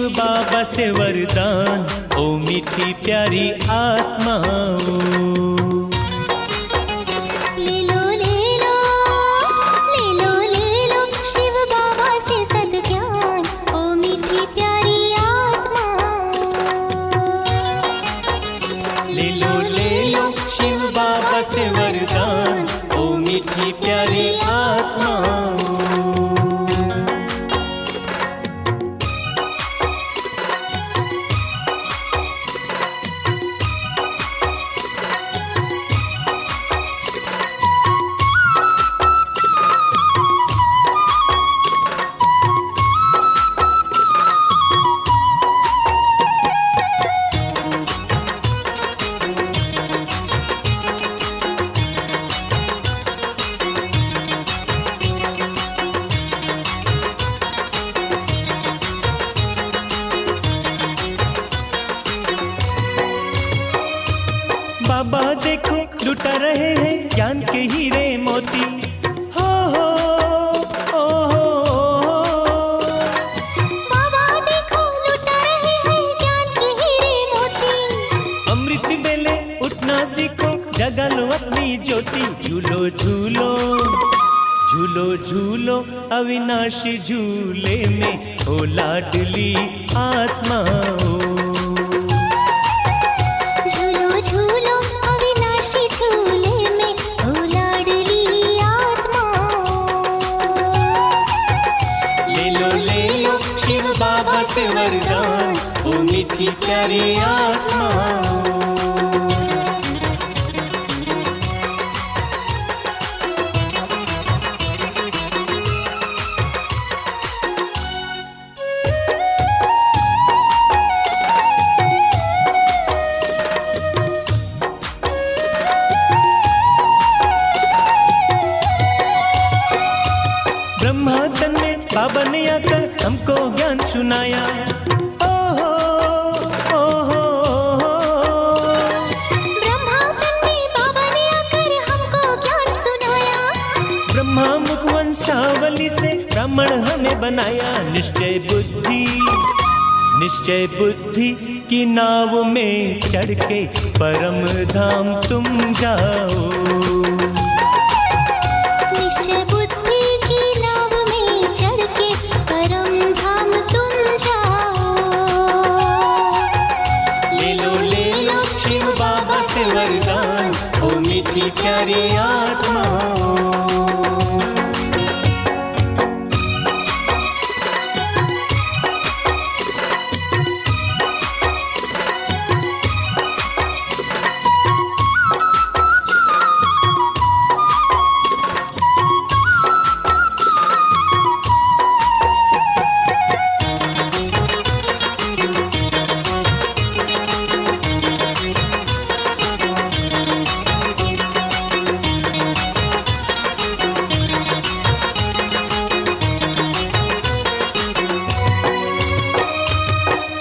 शिव बाबा से वरदान, ओ मीठी प्यारी आत्माओं। ले लो ले लो ले लो ले लो शिव बाबा से सद्ज्ञान, ओ मीठी प्यारी आत्माओं। ले लो शिव बाबा से वरदान, ओ मीठी प्यारी आत्माओं। बाबा देखो लुटा रहे हैं ज्ञान के हीरे मोती, हो हो बाबा देखो लुटा रहे हैं ज्ञान के हीरे मोती। अमृत बेले उठना सीखो, जगा लो अपनी ज्योति। झूलो झूलो झूलो झूलो अविनाशी झूले में, ओ लाडली आत्माओं। झूलो अविनाशी झूले में, ओ लाडली आत्माओं। ले लो शिव बाबा से वरदान, ओ मीठी प्यारी आत्माओं। ब्रह्मा तन में बाबा ने आकर हमको ज्ञान सुनाया, ओहो ओहो। ब्रह्मा तन में बाबा ने आकर हमको ज्ञान सुनाया। ब्रह्मा मुख वंशावली से ब्राह्मण हमें बनाया। निश्चय बुद्धि की नाव में चढ़ के परम धाम तुम जाओ। निश्चय बुद्धि की नाव में चढ़ के परम धाम तुम जाओ। ले लो शिव बाबा से वरदान, ओ मीठी प्यारी आत्माओं।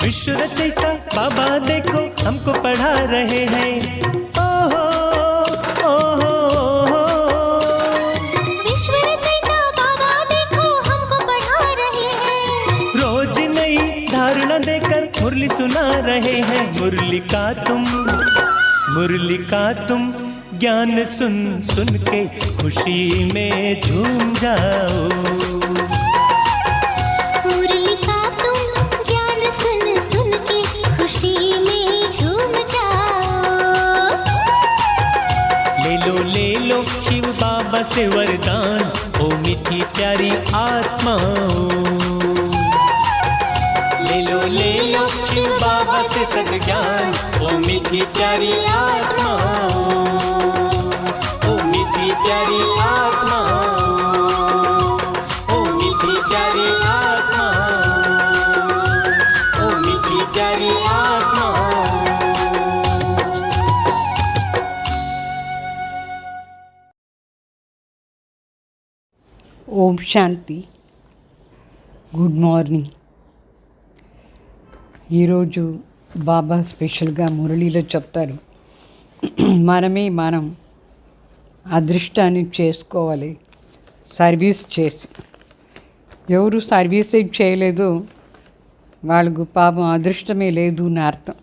विश्व रचयिता बाबा देखो हमको पढ़ा रहे हैं, ओहो ओहो। विश्व रचयिता बाबा देखो हमको पढ़ा रहे हैं। रोज नई धारणा देकर मुरली सुना रहे हैं। मुरली का तुम ज्ञान सुन सुन के खुशी में झूम जाओ। मुरली का तुम ज्ञान सुन सुन के खुशी में झूम जाओ। ले लो शिव बाबा से वरदान, ओ मीठी प्यारी आत्माओं। ले लो शिव बाबा से सद्ज्ञान, ओ मीठी प्यारी आत्माओं। ओ मीठी प्यारी आत्माओं, ओ मीठी प्यारी आत्माओं, ओ मीठी प्यारी आत्माओं। ఓం శాంతి. Good morning. ఈరోజు బాబా స్పెషల్గా మురళీలో చెప్తారు, మనం అదృష్టాన్ని చేసుకోవాలి సర్వీస్ చేసి. ఎవరు సర్వీస్ చేయలేదు వాళ్ళకు పాపం అదృష్టమే లేదు అని అర్థం.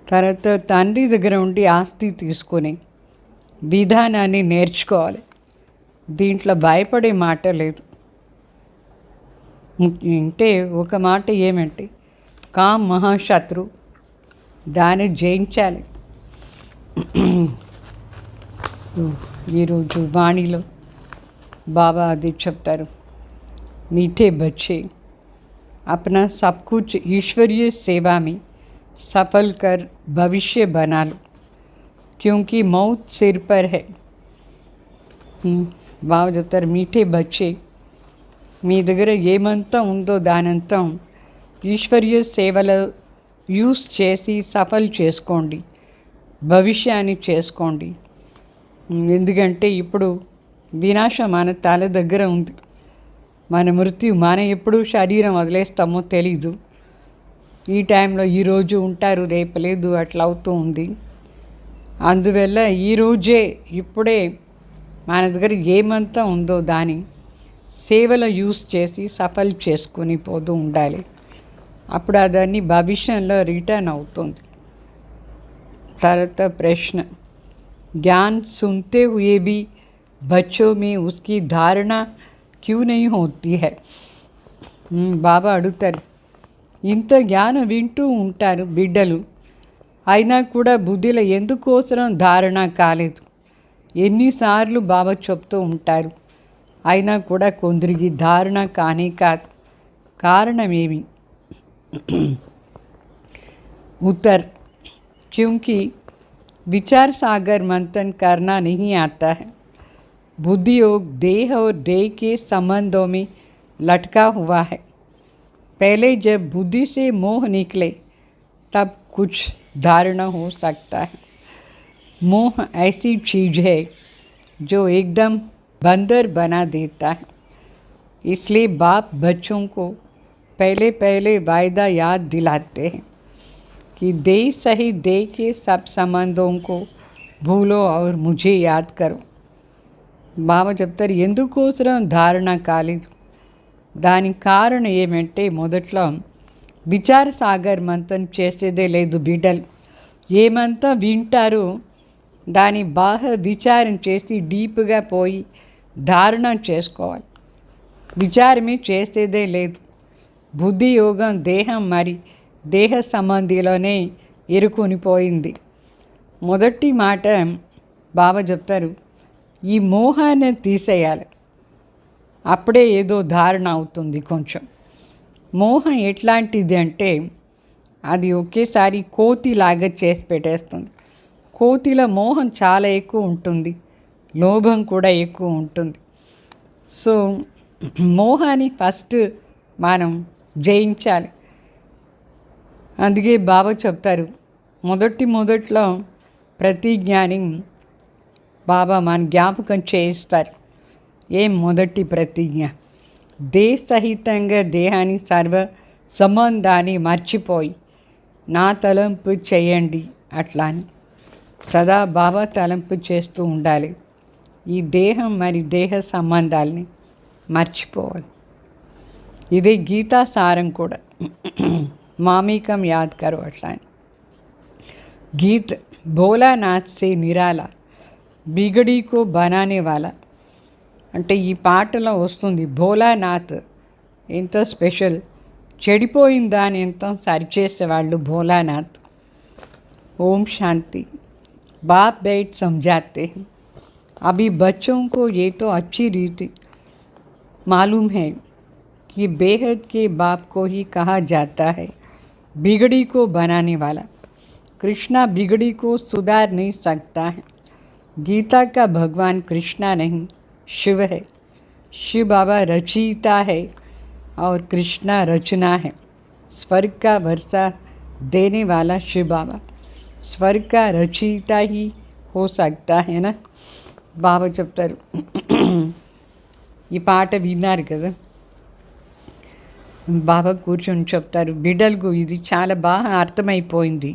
తర్వాత తండ్రి దగ్గర ఉండి ఆస్తి తీసుకొని విధానాన్ని నేర్చుకోవాలి. దీంట్లో భయపడే మాట లేదు. అంటే ఒక మాట ఏమంటే కామ్ మహాశత్రు, దాన్ని జయించాలి. ఈరోజు వాణిలో బాబా అది చెప్తారు, मीठे बच्चे अपना सब कुछ ईश्वरीय सेवा में सफल कर भविष्य बना लो, क्योंकि मौत सिर पर है. బాబా చెప్తారు, మీఠే బచ్చే, మీ దగ్గర ఏమంతా ఉందో దానంతా ఈశ్వరీయ సేవలో యూస్ చేసి సఫల్ చేసుకోండి, భవిష్యాన్ని చేసుకోండి. ఎందుకంటే ఇప్పుడు వినాశం మన తల దగ్గర ఉంది. మన మృత్యు మనం ఎప్పుడు శరీరం వదిలేస్తామో తెలీదు. ఈ టైంలో ఈరోజు ఉంటారు, రేపు లేదు, అట్లా అవుతూ ఉంది. అందువల్ల ఈరోజే ఇప్పుడే మన దగ్గర ఏమంతా ఉందో దాన్ని సేవలో యూస్ చేసి సఫల్ చేసుకొని పోతూ ఉండాలి. అప్పుడు అదాన్ని భవిష్యంలో రిటర్న్ అవుతుంది. తర్వాత ప్రశ్న, ज्ञान सुनते हुए भी बच्चों में उसकी धारणा क्यों नहीं होती है. బాబా అడుగుతారు, ఇంత జ్ఞానం వింటూ ఉంటారు బిడ్డలు, అయినా కూడా బుద్ధిలో ఎందుకోసం ధారణ కాలేదు. ఎన్నిసార్లు బాబా చెప్తూ ఉంటారు, అయినా కూడా కొందరికి ధారణ కానే కాదు. కారణమేమి? उत्तर, क्योंकि विचार सागर मंथन करना नहीं आता है. बुद्धि योग देह और देह के संबंधों में लटका हुआ है. पहले जब बुद्धि से मोह निकले तब कुछ धारणा हो सकता है. मोह ऐसी चीज़ है जो एकदम बंदर बना देता है. इसलिए बाप बच्चों को पहले पहले वायदा याद दिलाते हैं कि देह सहित देह के सब संबंधों को भूलो और मुझे याद करो. బాబా చెప్తారు, ఎందుకోసం ధారణ కాలేదు. దానికి కారణం ఏమంటే మొదట్లో విచార సాగర్ మంతన్ చేసేదే లేదు. బిడ్డలు ఏమంతా వింటారు దాని బాగా విచారం చేసి డీప్గా పోయి ధారణ చేసుకోవాలి. విచారమే చేసేదే లేదు. బుద్ధి యోగం దేహం మరి దేహ సంబంధిలోనే ఇరుకునిపోయింది. మొదటి మాట బాబా చెప్తారు, ఈ మోహాన్ని తీసేయాలి, అప్పుడే ఏదో ధారణ అవుతుంది. కొంచెం మోహం ఎట్లాంటిది అంటే అది ఒకేసారి కోతిలాగా చేసి పెట్టేస్తుంది. కోతిలో మోహం చాలా ఎక్కువ ఉంటుంది, లోభం కూడా ఎక్కువ ఉంటుంది. సో మోహాన్ని ఫస్ట్ మనం జయించాలి. అందుకే బాబా చెప్తారు, మొదట్లో ప్రతి జ్ఞాని బాబా మన జ్ఞాపకం చేయిస్తారు. ఏం మొదటి ప్రతిజ్ఞ? దేహ సహితంగా దేహాన్ని సర్వ సంబంధాన్ని మర్చిపోయి నా తలంపు చేయండి అట్లా అని సదా బాబా తలంపు చేస్తూ ఉండాలి. ఈ దేహం మరి దేహ సంబంధాలని మర్చిపోవాలి. ఇదే గీతా సారం కూడా. మామీకం యాద్ కరో అట్లా అని. గీత్ భోలానాథ్ సే నిరాలా బిగడీ కో బనానే వాలా అంటే ఈ పాటలో వస్తుంది. భోలానాథ్ ఎంతో స్పెషల్, చెడిపోయిన దాన్ని ఎంతో సరిచేసేవాళ్ళు భోలానాథ్. ఓం శాంతి. बाप बैठ समझाते हैं, अभी बच्चों को ये तो अच्छी रीति मालूम है कि बेहद के बाप को ही कहा जाता है बिगड़ी को बनाने वाला. कृष्णा बिगड़ी को सुधार नहीं सकता है. गीता का भगवान कृष्णा नहीं शिव है. शिव बाबा रचयिता है और कृष्णा रचना है. स्वर्ग का वर्षा देने वाला शिव बाबा स्वर्ग का रचयिता ही हो सकता है ना. బాబా చెప్తారు, ఈ పాట విన్నారు కదా, బాబా కూర్చొని చెప్తారు, బిడ్డలకు ఇది చాలా బాగా అర్థమైపోయింది.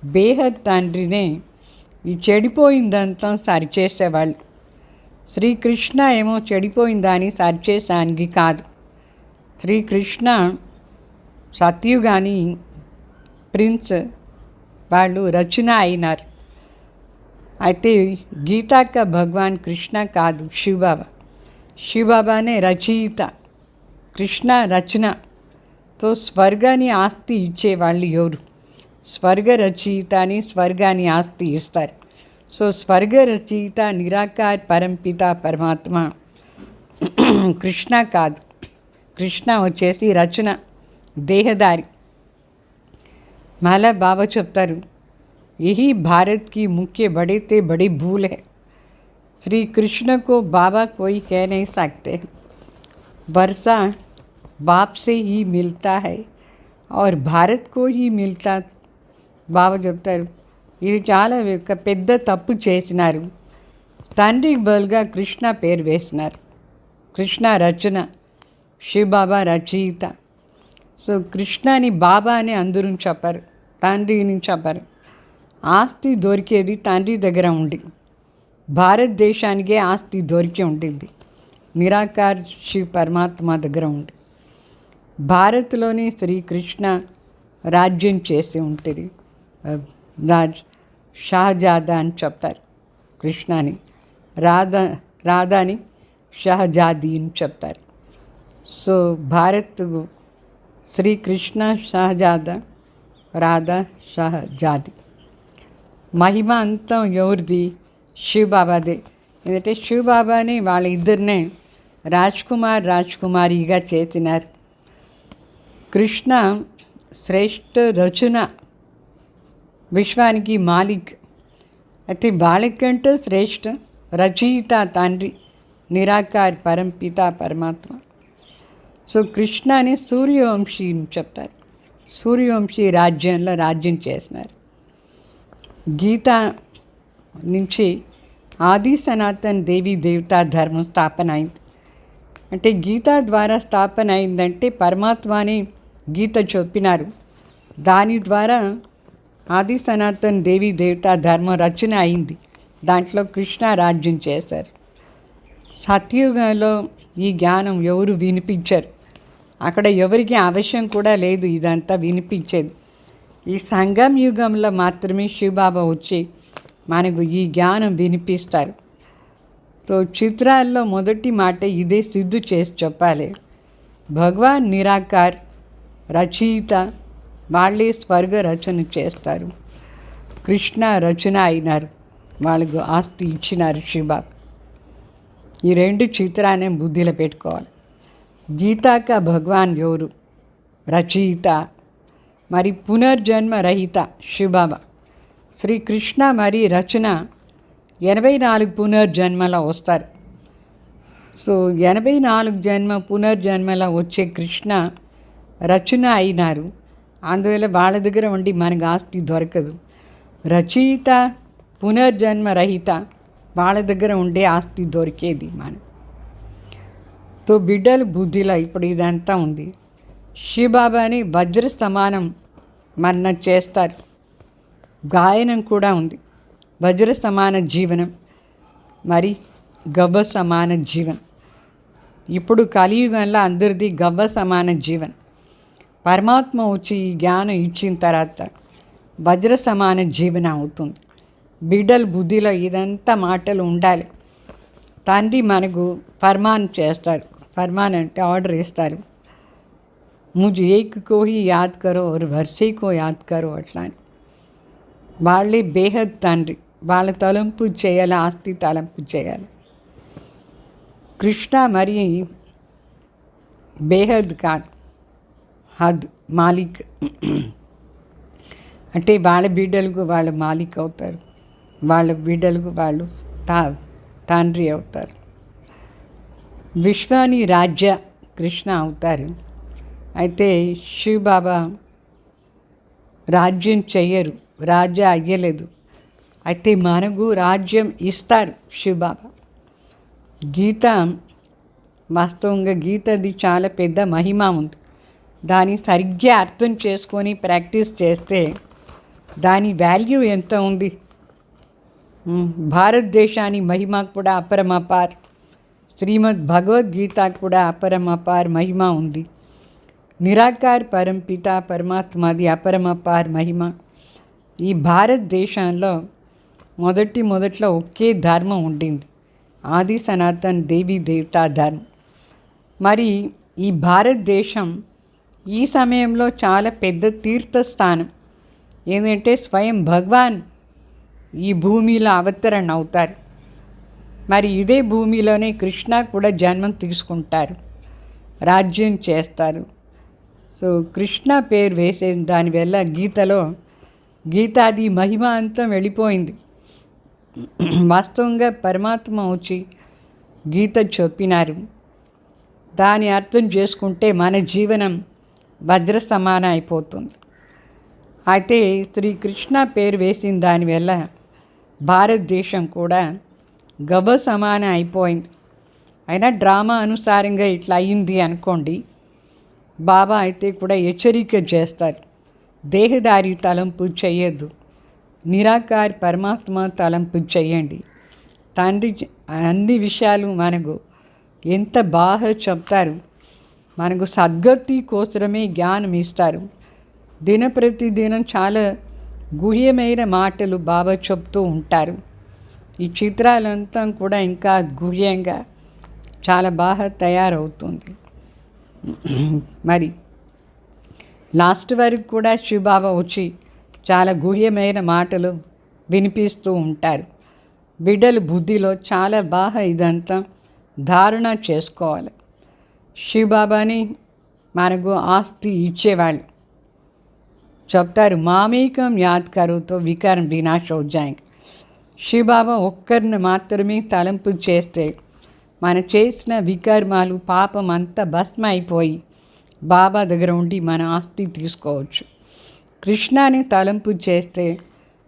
బేహద్ తండ్రినే ఈ చెడిపోయిందంతా సరిచేసేవాళ్ళు. శ్రీకృష్ణ ఏమో చెడిపోయిందని సరిచేసానికి కాదు. శ్రీకృష్ణ సత్యుగాని ప్రిన్స్ వాళ్ళు రచన అయినారు. అయితే గీతాక భగవాన్ కృష్ణ కాదు, శివబాబా. శివబాబానే రచయిత, కృష్ణ రచనతో స్వర్గాన్ని ఆస్తి ఇచ్చేవాళ్ళు ఎవరు? స్వర్గ రచయిత అని స్వర్గాన్ని ఆస్తి ఇస్తారు. సో స్వర్గ రచయిత నిరాకార్ పరంపిత పరమాత్మ కృష్ణ కాదు. కృష్ణ వచ్చేసి రచన, దేహదారి. మళ్ళా బాబా చెప్తారు, यही भारत की मुख्य बड़े ते बड़ी भूल है. श्री कृष्ण को बाबा कोई कह नहीं सकते. वर्षा बाप से ही मिलता है और भारत को ही मिलता. బాబా చెప్తారు, ఇది చాలా పెద్ద తప్పు చేసినారు. తండ్రి బదులుగా కృష్ణ పేరు వేసినారు. కృష్ణ రచన, శివబాబా రచయిత. సో కృష్ణని బాబా అని అందరూ చెప్పారు, తండ్రిని చెప్పారు. ఆస్తి దొరికేది తండ్రి దగ్గర ఉండి, భారతదేశానికే ఆస్తి దొరికి ఉంటుంది నిరాకార్ శివ పరమాత్మ దగ్గర ఉండి. భారత్లోని శ్రీకృష్ణ రాజ్యం చేసి ఉంటుంది. షహజాదా అని చెప్తారు కృష్ణని, రాధాని షహజాది అని చెప్తారు. సో భారత్ శ్రీకృష్ణ షహజాదా, రాధా షహజాది. మహిమ అంతం ఎవరిది? శివబాబాదే. ఎందుకంటే శివబాబాని వాళ్ళ ఇద్దరినే రాజ్కుమారిగా చేసినారు. కృష్ణ శ్రేష్ఠ రచన, విశ్వానికి మాలిక్. అయితే వాళ్ళకంటే శ్రేష్ఠ రచయిత తండ్రి నిరాకార్ పరంపిత పరమాత్మ. సో కృష్ణని సూర్యవంశీ అని చెప్తారు. సూర్యవంశీ రాజ్యంలో రాజ్యం చేసినారు. గీత నుంచి ఆది సనాతన్ దేవి దేవతా ధర్మం స్థాపన అయింది. అంటే గీత ద్వారా స్థాపన అయిందంటే పరమాత్మని గీత చెప్పినారు. దాని ద్వారా ఆది సనాతన్ దేవి దేవతా ధర్మం రచన అయింది. దాంట్లో కృష్ణ రాజ్యం చేశారు. సత్యుగంలో ఈ జ్ఞానం ఎవరు వినిపించారు. అక్కడ ఎవరికి అవశ్యం కూడా లేదు ఇదంతా వినిపించేది. ఈ సంగం యుగంలో మాత్రమే శివబాబా వచ్చి మనకు ఈ జ్ఞానం వినిపిస్తారు. సో చిత్రాల్లో మొదటి మాట ఇదే సిద్ధు చేసి చెప్పాలి. భగవాన్ నిరాకార్ రచయిత, వాళ్ళే స్వర్గ రచన చేస్తారు. కృష్ణ రచన అయినారు, వాళ్ళకు ఆస్తి ఇచ్చినారు శివబాబా. ఈ రెండు చిత్రాన్ని బుద్ధిలో పెట్టుకోవాలి. గీతాక భగవాన్ ఎవరు? రచయిత, మరి పునర్జన్మ రహిత శివబాబా. శ్రీకృష్ణ మరి రచన 84 పునర్జన్మలో వస్తారు. సో 84 పునర్జన్మలో వచ్చే కృష్ణ రచన అయినారు. అందువల్ల వాళ్ళ దగ్గర ఉండి మనకు ఆస్తి దొరకదు. రచయిత పునర్జన్మ రహిత, వాళ్ళ దగ్గర ఉండే ఆస్తి దొరికేది మనం. తో బిడ్డల బుద్ధిలో ఇప్పుడు ఇదంతా ఉంది. శివబాబాని వజ్ర సమానం మన్న చేస్తారు. గాయనం కూడా ఉంది. వజ్ర సమాన జీవనం, మరి గవ్వ సమాన జీవనం. ఇప్పుడు కలియుగంలో అందరిది గవ్వ సమాన జీవనం. పరమాత్మ వచ్చి ఈ జ్ఞానం ఇచ్చిన తర్వాత వజ్ర సమాన జీవనం అవుతుంది. బిడ్డల బుద్ధిలో ఇదంతా మాటలు ఉండాలి. తండ్రి మనకు ఫర్మాన్ చేస్తారు. ఫర్మాన్ అంటే ఆర్డర్ ఇస్తారు. ముझे एक को ही याद करो और वर्षे को याद करो అట్లా అని. వాళ్ళే బేహద్ తండ్రి. వాళ్ళ తలంపు చేయాలి, ఆస్తి తలంపు చేయాలి. కృష్ణ మరి బేహద్ కాదు, హద్ మాలిక్. అంటే వాళ్ళ బిడ్డలకు వాళ్ళు మాలిక్ అవుతారు, వాళ్ళ బిడ్డలకు వాళ్ళు తండ్రి అవుతారు. విశ్వాని రాజ్య కృష్ణ అవుతారు. అయితే శివబాబా రాజ్యం చెయ్యరు, రాజ్యం అయ్యలేదు. అయితే మనకు రాజ్యం ఇస్తారు శివబాబా. గీత వాస్తవంగా గీతది చాలా పెద్ద మహిమ ఉంది. దాన్ని సరిగ్గా అర్థం చేసుకొని ప్రాక్టీస్ చేస్తే దాని వాల్యూ ఎంత ఉంది. భారతదేశాన్ని మహిమ కూడా అపరమపార్. శ్రీమద్ భగవద్గీత కూడా అపరమపార్ మహిమ ఉంది. నిరాకార్ పరంపిత పరమాత్మది అపరమపార్ మహిమ. ఈ భారతదేశంలో మొదట్లో ఒకే ధర్మం ఉండింది, ఆది సనాతన్ దేవీ దేవతా ధర్మం. మరి ఈ భారతదేశం ఈ సమయంలో చాలా పెద్ద తీర్థస్థానం. ఏంటంటే స్వయం భగవాన్ ఈ భూమిలో అవతరణ అవుతారు. మరి ఇదే భూమిలోనే కృష్ణ కూడా జన్మం తీసుకుంటారు, రాజ్యం చేస్తారు. సో కృష్ణ పేరు వేసే దానివల్ల గీతలో గీతాది మహిమ అంతా వెళ్ళిపోయింది. వాస్తవంగా పరమాత్మ వచ్చి గీత చెప్పినారు. దాని అర్థం చేసుకుంటే మన జీవనం వజ్ర సమానం అయిపోతుంది. అయితే శ్రీకృష్ణ పేరు వేసిన దానివల్ల భారతదేశం కూడా గవ సమానం అయిపోయింది. అయినా డ్రామా అనుసారంగా ఇట్లా అయింది అనుకోండి. బాబా అయితే కూడా హెచ్చరిక చేస్తారు, దేహదారి తలంపు చేయొద్దు, నిరాకార్ పరమాత్మ తలంపు చేయండి. తండ్రి అన్ని విషయాలు మనకు ఎంత బాగా చెప్తారు. మనకు సద్గతి కోసమే జ్ఞానం ఇస్తారు. దినప్రతిదినం చాలా గుహ్యమైన మాటలు బాబా చెప్తూ ఉంటారు. ఈ చిత్రాలంతా కూడా ఇంకా గుహ్యంగా చాలా బాగా తయారవుతుంది. మరి లాస్ట్ వరకు కూడా శివబాబా వచ్చి చాలా గుహ్యమైన మాటలు వినిపిస్తూ ఉంటారు. బిడ్డల బుద్ధిలో చాలా బాగా ఇదంతా ధారణ చేసుకోవాలి. శివబాబాని మనకు ఆస్తి ఇచ్చేవాళ్ళు చెప్తారు, మామేకం యాద్ కరుతో వికారం వినాశ హో జాయేంగే. శివబాబా ఒక్కరిని మాత్రమే తలంపు చేస్తే మన చేసిన వికర్మాలు పాపం అంతా భస్మ అయిపోయి బాబా దగ్గర ఉండి మన ఆస్తి తీసుకోవచ్చు. కృష్ణాని తలంపు చేస్తే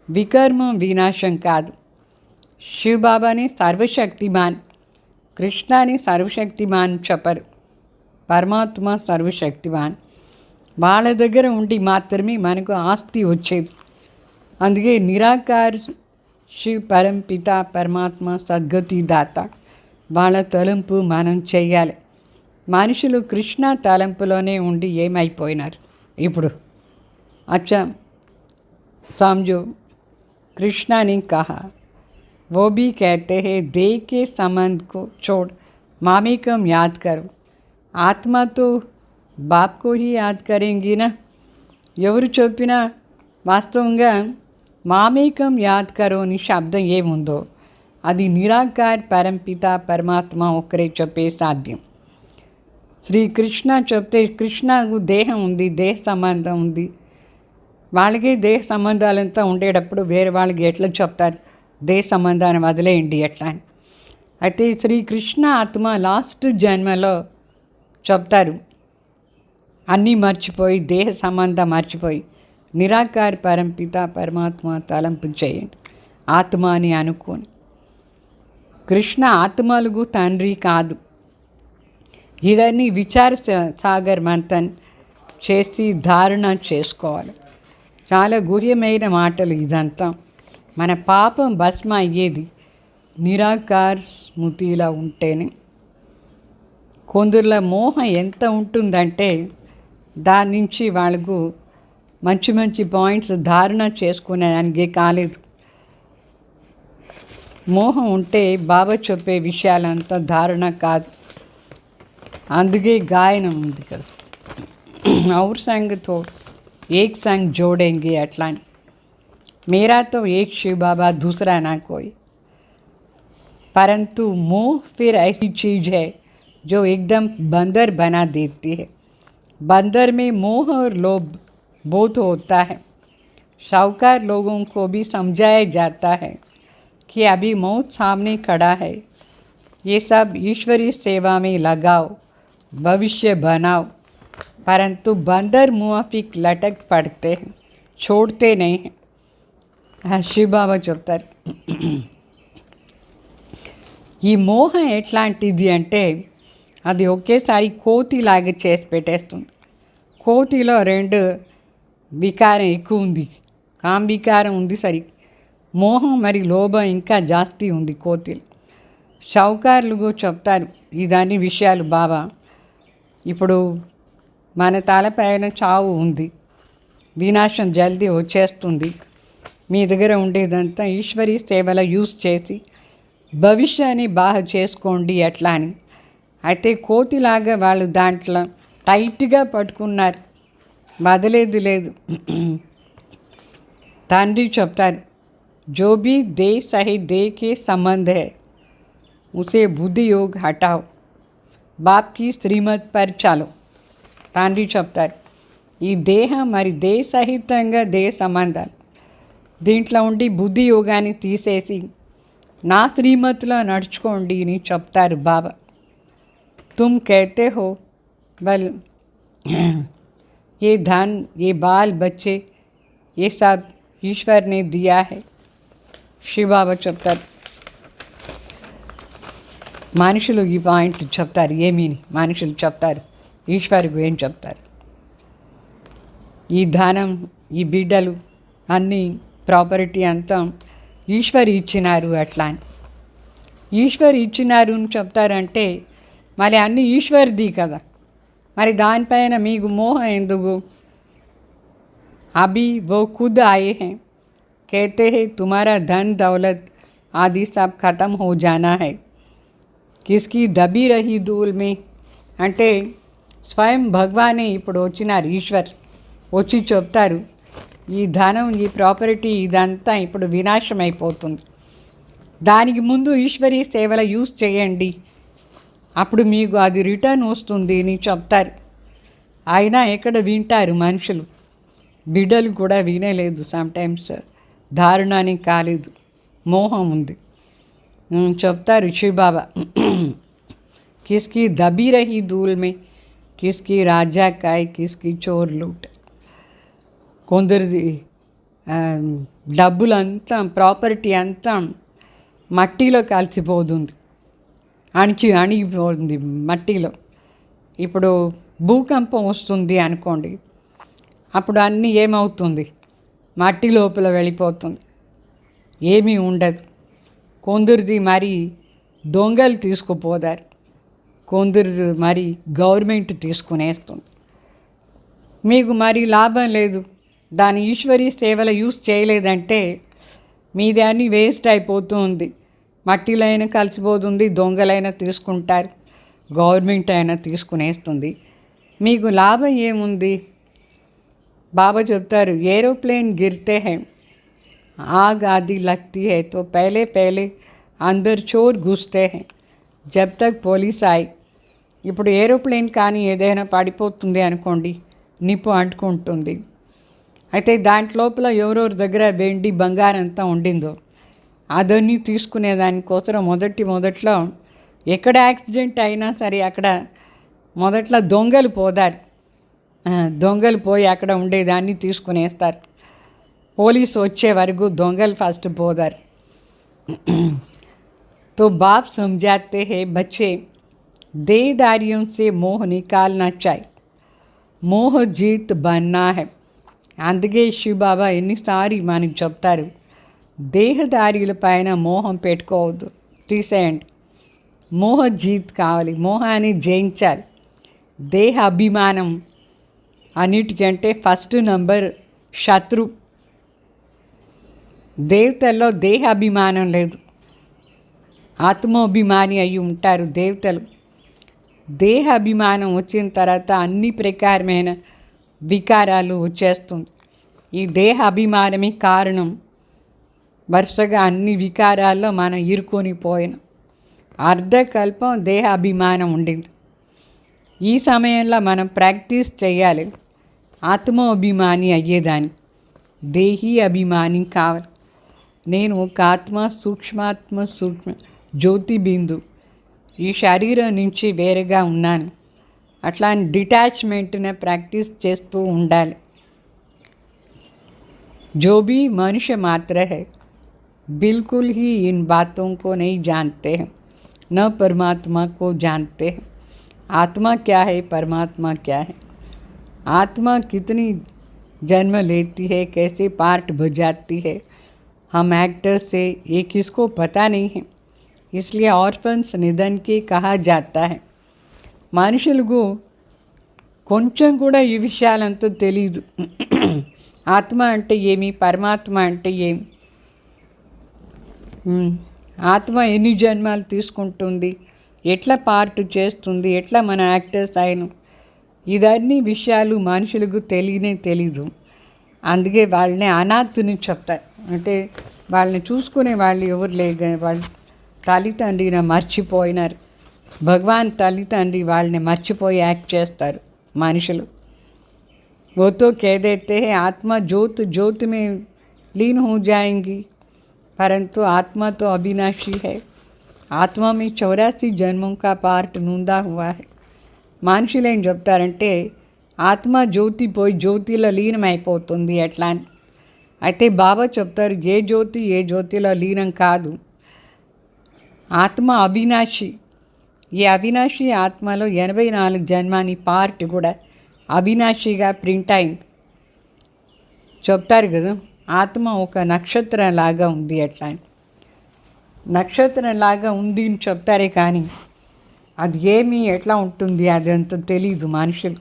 వికర్మం వినాశం కాదు. శివబాబాని సర్వశక్తిమాన్, కృష్ణాని సర్వశక్తిమాన్ చెప్పరు, పరమాత్మ సర్వశక్తిమాన్. వాళ్ళ దగ్గర ఉండి మాత్రమే మనకు ఆస్తి వచ్చేది. అందుకే నిరాకార్ శివ్ పరంపిత పరమాత్మ సద్గతి దాత, వాళ్ళ తలంపు మనం చెయ్యాలి. మనుషులు కృష్ణ తలంపులోనే ఉండి ఏమైపోయినారు ఇప్పుడు. अच्छा समझो, कृष्णा ने कहा, वो भी कहते हैं देह के संबंध को छोड़ मामेकम याद करो. आत्मा तो बाप को ही याद करेंगी ना. ఎవరు చెప్పినా వాస్తవంగా మామేకం యాద్ కరో అని శబ్దం ఏముందో అది నిరాకార్ పరంపిత పరమాత్మ ఒక్కరే చెప్పే సాధ్యం. శ్రీకృష్ణ చెప్తే కృష్ణకు దేహం ఉంది, దేహ సంబంధం ఉంది. వాళ్ళకి దేహ సంబంధాలంతా ఉండేటప్పుడు వేరే వాళ్ళకి ఎట్లా చెప్తారు దేహ సంబంధాన్ని వదిలేయండి ఎట్లా అని. అయితే శ్రీకృష్ణ ఆత్మ లాస్ట్ జన్మలో చెప్తారు, అన్నీ మర్చిపోయి దేహ సంబంధం మర్చిపోయి నిరాకార పరంపిత పరమాత్మ తలంపు చేయండి ఆత్మ అని అనుకోని. కృష్ణ ఆత్మలకు తండ్రి కాదు. ఇవన్నీ విచార సాగర్ మంతన్ చేసి ధారణ చేసుకోవాలి. చాలా గుహ్యమైన మాటలు ఇదంతా. మన పాపం భస్మ అయ్యేది నిరాకార స్మృతిలా ఉంటేనే. కొందరిలో మోహం ఎంత ఉంటుందంటే దాని నుంచి వాళ్ళకు మంచి మంచి పాయింట్స్ ధారణ చేసుకునేదానికి కాలేదు. మోహం ఉంటే బాబా చెప్పే విషయాలంతా ధారణ కాదు. అందుకే గాయనం ఉంది కదా, ఔర్ సంగతో एक संग जोड़ेंगे अटला. मेरा तो एक शिव बाबा दूसरा ना कोई. परंतु मोह फिर ऐसी चीज़ है जो एकदम बंदर बना देती है. बंदर में मोह और लोभ बहुत होता है. शाहूकार लोगों को भी समझाया जाता है कि अभी मौत सामने खड़ा है, ये सब ईश्वरीय सेवा में लगाओ, भविष्य बनाओ. परंतु बंदर मुआफिक लटक पड़ते हैं, छोड़ते नहीं हैं. शिव बाबा చెప్తారు, ఈ మోహం ఎట్లాంటిది అంటే అది ఒకేసారి కోతిలాగా చేసి పెట్టేస్తుంది. కోతిలో రెండు వికారం ఎక్కువ ఉంది, కామ్ వికారం ఉంది సరి, మోహం మరి లోభం ఇంకా జాస్తి ఉంది కోతిలో. షౌకార్లు చెప్తారు ఇదాన్ని విషయాలు బాబా. ఇప్పుడు మన తలపైన చావు ఉంది, వినాశం జల్దీ వచ్చేస్తుంది. మీ దగ్గర ఉండేదంతా ఈశ్వరీ సేవలో యూజ్ చేసి భవిష్యాన్ని బాగా చేసుకోండి ఎట్లా అని. అయితే కోతిలాగా వాళ్ళు దాంట్లో టైట్గా పట్టుకున్నారు, వదిలేదు లేదు. తండ్రి చెప్తారు, जो भी दे सही दे के संबंध है उसे बुद्धि योग हटाओ, बाप की श्रीमत पर चलो. తండ్రి చెప్తారు, ఈ దేహం మరి దేహ సహితంగా దేహ సంబంధాలు, దీంట్లో ఉండి బుద్ధి యోగాన్ని తీసేసి నా శ్రీమతిలో నడుచుకోండి అని చెప్తారు బాబా. तुम कहते हो बल ये धन ये बाल बच्चे ये सब ईश्वर ने दिया है. శివబాబా చెప్తారు, మనుషులు ఈ పాయింట్ చెప్తారు, ఏమీని మనుషులు చెప్తారు, ఈశ్వరుకు ఏం చెప్తారు. ఈ ధనం ఈ బిడ్డలు అన్నీ ప్రాపర్టీ అంతా ఈశ్వరు ఇచ్చినారు అట్లా అని. ఈశ్వరు ఇచ్చినారు అని చెప్తారంటే మరి అన్నీ ఈశ్వరుది కదా, మరి దానిపైన మీకు మోహం ఎందుకు? అభి वो खुद आए हैं, कहते हैं तुम्हारा धन दौलत आदि सब ख़त्म हो जाना है, किसकी दबी रही धूल में. అంటే స్వయం భగవానే ఇప్పుడు వచ్చినారు, ఈశ్వర్ వచ్చి చెప్తారు, ఈ ధనం ఈ ప్రాపర్టీ ఇదంతా ఇప్పుడు వినాశం అయిపోతుంది, దానికి ముందు ఈశ్వరీ సేవల యూజ్ చేయండి, అప్పుడు మీకు అది రిటర్న్ వస్తుంది అని చెప్తారు. అయినా ఎక్కడ వింటారు మనుషులు, బిడ్డలు కూడా వినలేదు. సమ్టైమ్స్ దారుణానికి కాలేదు, మోహం ఉంది. చెప్తారు శివబాబా, కిస్కి దబీ రహీ ధూల్ మే కిస్కి రాజా కాయ్ కిస్కి చోర్ లూట్. కొందరిది డబ్బులంతా ప్రాపర్టీ అంతా మట్టిలో కలిసిపోతుంది, అణిగిపోతుంది మట్టిలో. ఇప్పుడు భూకంపం వస్తుంది అనుకోండి, అప్పుడు అన్నీ ఏమవుతుంది, మట్టి లోపల వెళ్ళిపోతుంది, ఏమీ ఉండదు. కొందరిది మరి దొంగలు తీసుకుపోతారు, కొందరిది మరి గవర్నమెంట్ తీసుకునేస్తుంది. మీకు మరి లాభం లేదు, దాని ఈశ్వరీ సేవలు యూజ్ చేయలేదంటే మీది అన్నీ వేస్ట్ అయిపోతుంది, మట్టిలో అయినా కలిసిపోతుంది, దొంగలైనా తీసుకుంటారు, గవర్నమెంట్ అయినా తీసుకునేస్తుంది, మీకు లాభం ఏముంది? బాబా చెప్తారు, ఏరోప్లేన్ గిర్తే హై आग आदि लगती है तो पहले पहले अंदर चोर घुसते हैं जब तक పోలీస్ आई. ఇప్పుడు ఏరోప్లేన్ కానీ ఏదైనా పడిపోతుంది అనుకోండి, నిప్పు అంటుకుంటుంది, అయితే దాంట్లోపల ఎవరెవరి దగ్గర వెండి బంగారం అంతా ఉండిందో అదన్నీ తీసుకునే దానికోసం మొదట్లో ఎక్కడ యాక్సిడెంట్ అయినా సరే అక్కడ మొదట్లో దొంగలు పోదారు, దొంగలు పోయి అక్కడ ఉండేదాన్ని తీసుకునేస్తారు. పోలీసు వచ్చే వరకు దొంగలు ఫస్ట్ పోదారు. तो बाप समझाते हैं बच्चे देहदारियों से मोह निकालना चाहिए, मोह जीत बनना है. అందుకే శివబాబా ఎన్నిసారి మనకి చెప్తారు, దేహదారుల పైన మోహం పెట్టుకోవద్దు, తీసేయండి. మోహ జీత్ కావాలి, మోహాన్ని జయించాలి. దేహ అభిమానం అన్నిటికంటే ఫస్ట్ నంబర్ శత్రు. దేవతల్లో దేహాభిమానం లేదు, ఆత్మాభిమాని అయి ఉంటారు దేవతలు. దేహాభిమానం వచ్చిన తర్వాత అన్ని ప్రకారమైన వికారాలు వచ్చేస్తుంది. ఈ దేహ అభిమానమే కారణం, వరుసగా అన్ని వికారాల్లో మనం ఇరుకొని పోయిన అర్ధకల్పం దేహ అభిమానం ఉండింది. ఈ సమయంలో మనం ప్రాక్టీస్ చేయాలి ఆత్మాభిమాని అయ్యేదాన్ని, దేహీ అభిమాని కావాలి. నేను ఒక ఆత్మ, సూక్ష్మ జ్యోతి బిందు, ఈ శరీరం నుంచి వేరేగా ఉన్నాను, అట్లా డిటాచ్మెంట్ని ప్రాక్టీస్ చేస్తూ ఉండాలి. जो भी मनुष्य मात्र है बिल्कुल ही इन बातों को नहीं जानते हैं, न परमात्मा को जानते हैं. आत्मा क्या है, परमात्मा क्या है, आत्मा कितनी जन्म लेती है, कैसे पार्ट बजाती है, हम एक्टर से ये किसको पता नहीं है. इसलिए ऑर्फन्स निधन के कहा जाता है. మనుషులకు కొంచెం కూడా ఈ విషయాలంతా తెలీదు. ఆత్మ అంటే ఏమి, పరమాత్మ అంటే ఏమి, ఆత్మ ఎన్ని జన్మాలు తీసుకుంటుంది, ఎట్లా పార్ట్ చేస్తుంది, ఎట్లా మన యాక్టర్స్ అయిన, ఇదన్నీ విషయాలు మనుషులకు తెలీదు. అందుకే వాళ్ళని అనాథని చెప్తారు. అంటే వాళ్ళని చూసుకునే వాళ్ళు ఎవరు లేక వాళ్ళు తల్లిదండ్రిని మర్చిపోయినారు. భగవాన్ తల్లిదండ్రి వాళ్ళని మర్చిపోయి యాక్ట్ చేస్తారు మనుషులు. वो तो कह देते हैं आत्मा ज्योत में लीन हो जाएंगी, परंतु आत्मा तो अविनाशी है. आत्मा में 84 जन्मों का पार्ट नूंदा हुआ है. మనుషులు ఏం చెప్తారంటే ఆత్మ జ్యోతి పోయి జ్యోతిలో లీనమైపోతుంది ఎట్లా అని. అయితే బాబా చెప్తారు ఏ జ్యోతిలో లీనం కాదు. ఆత్మ అవినాశి. ఈ అవినాశి ఆత్మలో 84 జన్మాని పార్ట్ కూడా అవినాశిగా ప్రింట్ అయింది. చెప్తారు కదా ఆత్మ ఒక నక్షత్రంలాగా ఉంది ఎట్లా అని. నక్షత్రంలాగా ఉంది అని చెప్తారే కానీ అది ఏమి ఎట్లా ఉంటుంది అదంతా తెలీదు మనుషులు.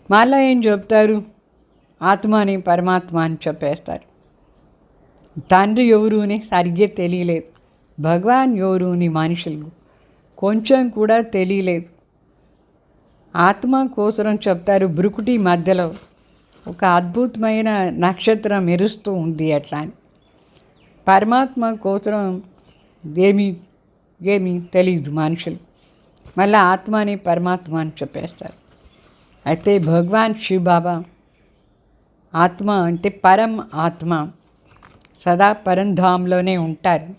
మళ్ళీ ఏం చెప్తారు ఆత్మ అని పరమాత్మ అని చెప్పేస్తారు. తండ్రి ఎవరు అని సరిగ్గా తెలియలేదు. భగవాన్ ఎవరు అని మనుషులు కొంచెం కూడా తెలియలేదు. ఆత్మ కోసం చెప్తారు బ్రుకుటి మధ్యలో ఒక అద్భుతమైన నక్షత్రం మెరుస్తూ ఉంది అట్లా అని. పరమాత్మ కోసం ఏమీ తెలియదు మనుషులు. మళ్ళీ ఆత్మ అని పరమాత్మ అని చెప్పేస్తారు. అయితే భగవాన్ శివ బాబా ఆత్మ అంటే పరం ఆత్మ, సదా పరంధాంలోనే ఉంటారు.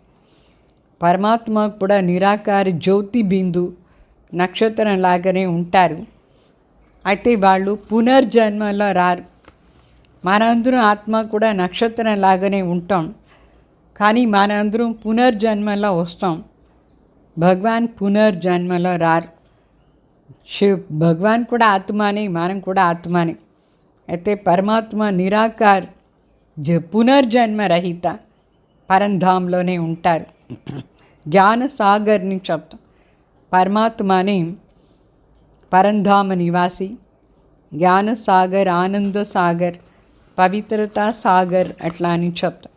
పరమాత్మ కూడా నిరాకార జ్యోతి బిందు నక్షత్రం లాగానే ఉంటారు. అయితే వాళ్ళు పునర్జన్మలో రారు. మనందరం ఆత్మ కూడా నక్షత్రం లాగానే ఉంటాం, కానీ మనందరం పునర్జన్మలో వస్తాం. భగవాన్ పునర్జన్మలో రారు. భగవాన్ కూడా ఆత్మనే, మనం కూడా ఆత్మనే. అయితే పరమాత్మ నిరాకార్ పునర్జన్మ రహిత పరంధాంలోనే ఉంటారు. జ్ఞాన సాగర్ని చెప్తాం. పరమాత్మని పరంధామ నివాసి, జ్ఞాన సాగర్, ఆనంద సాగర్, పవిత్రత సాగర్ అట్లా అని చెప్తాం.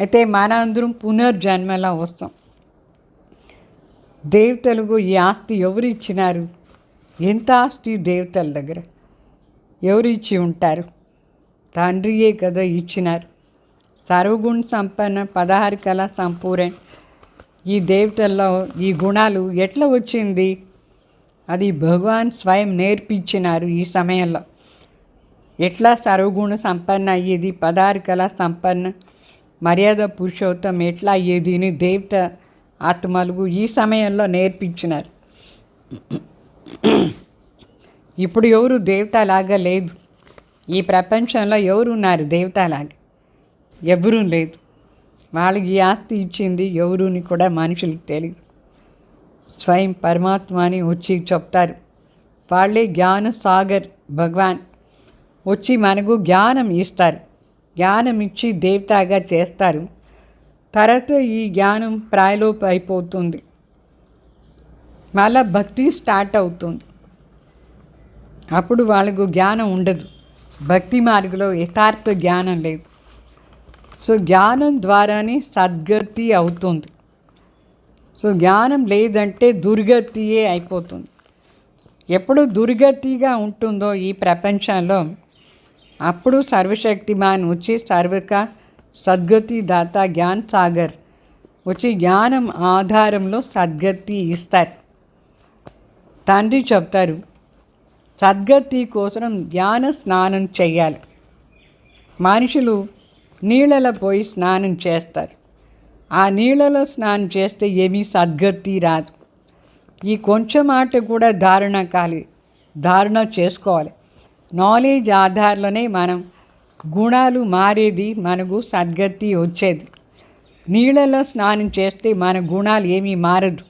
అయితే మన అందరం పునర్జన్మలో వస్తాం. దేవతలకు ఈ ఆస్తి ఎవరు ఇచ్చినారు? ఎంత ఆస్తి దేవతల దగ్గర ఎవరు ఇచ్చి ఉంటారు? తండ్రియే కదా ఇచ్చినారు. సర్వగుణ సంపన్న 16 కళా సంపూర్ణ ఈ దేవతల్లో ఈ గుణాలు ఎట్లా వచ్చింది? అది భగవాన్ స్వయం నేర్పించినారు. ఈ సమయంలో ఎట్లా సర్వగుణ సంపన్న అయ్యేది, 16 కళా సంపన్న మర్యాద పురుషోత్తం ఎట్లా అయ్యేది అని దేవత ఆత్మలకు ఈ సమయంలో నేర్పించినారు. ఇప్పుడు ఎవరు దేవతలాగా లేదు. ఈ ప్రపంచంలో ఎవరు ఉన్నారు దేవతలాగా? ఎవరూ లేదు. వాళ్ళకి ఈ ఆస్తి ఇచ్చింది ఎవరుని కూడా మనుషులకు తెలియదు. స్వయం పరమాత్మ అని వచ్చి చెప్తారు. వాళ్ళే జ్ఞాన సాగర్ భగవాన్ వచ్చి మనకు జ్ఞానం ఇస్తారు. జ్ఞానం ఇచ్చి దేవతగా చేస్తారు. తర్వాత ఈ జ్ఞానం ప్రాయలోపు అయిపోతుంది. మళ్ళా భక్తి స్టార్ట్ అవుతుంది. అప్పుడు వాళ్ళకు జ్ఞానం ఉండదు. భక్తి మార్గంలో యథార్థ జ్ఞానం లేదు. సో జ్ఞానం ద్వారానే సద్గతి అవుతుంది. సో జ్ఞానం లేదంటే దుర్గతియే అయిపోతుంది. ఎప్పుడు దుర్గతిగా ఉంటుందో ఈ ప్రపంచంలో అప్పుడు సర్వశక్తిమాన్ వచ్చి సర్వక సద్గతి దాత జ్ఞాన్ సాగర్ వచ్చి జ్ఞానం ఆధారంలో సద్గతి ఇస్తారు. తండ్రి చెప్తారు సద్గతి కోసం జ్ఞాన స్నానం చేయాలి. మనుషులు నీళ్ళలో పోయి స్నానం చేస్తారు. ఆ నీళ్ళలో స్నానం చేస్తే ఏమీ సద్గతి రాదు. ఈ కొంచెం మాట కూడా ధారణ చేసుకోవాలి. నాలెడ్జ్ ఆధారంలోనే మనం గుణాలు మారేది, మనకు సద్గతి వచ్చేది. నీళ్ళలో స్నానం చేస్తే మన గుణాలు ఏమీ మారదు.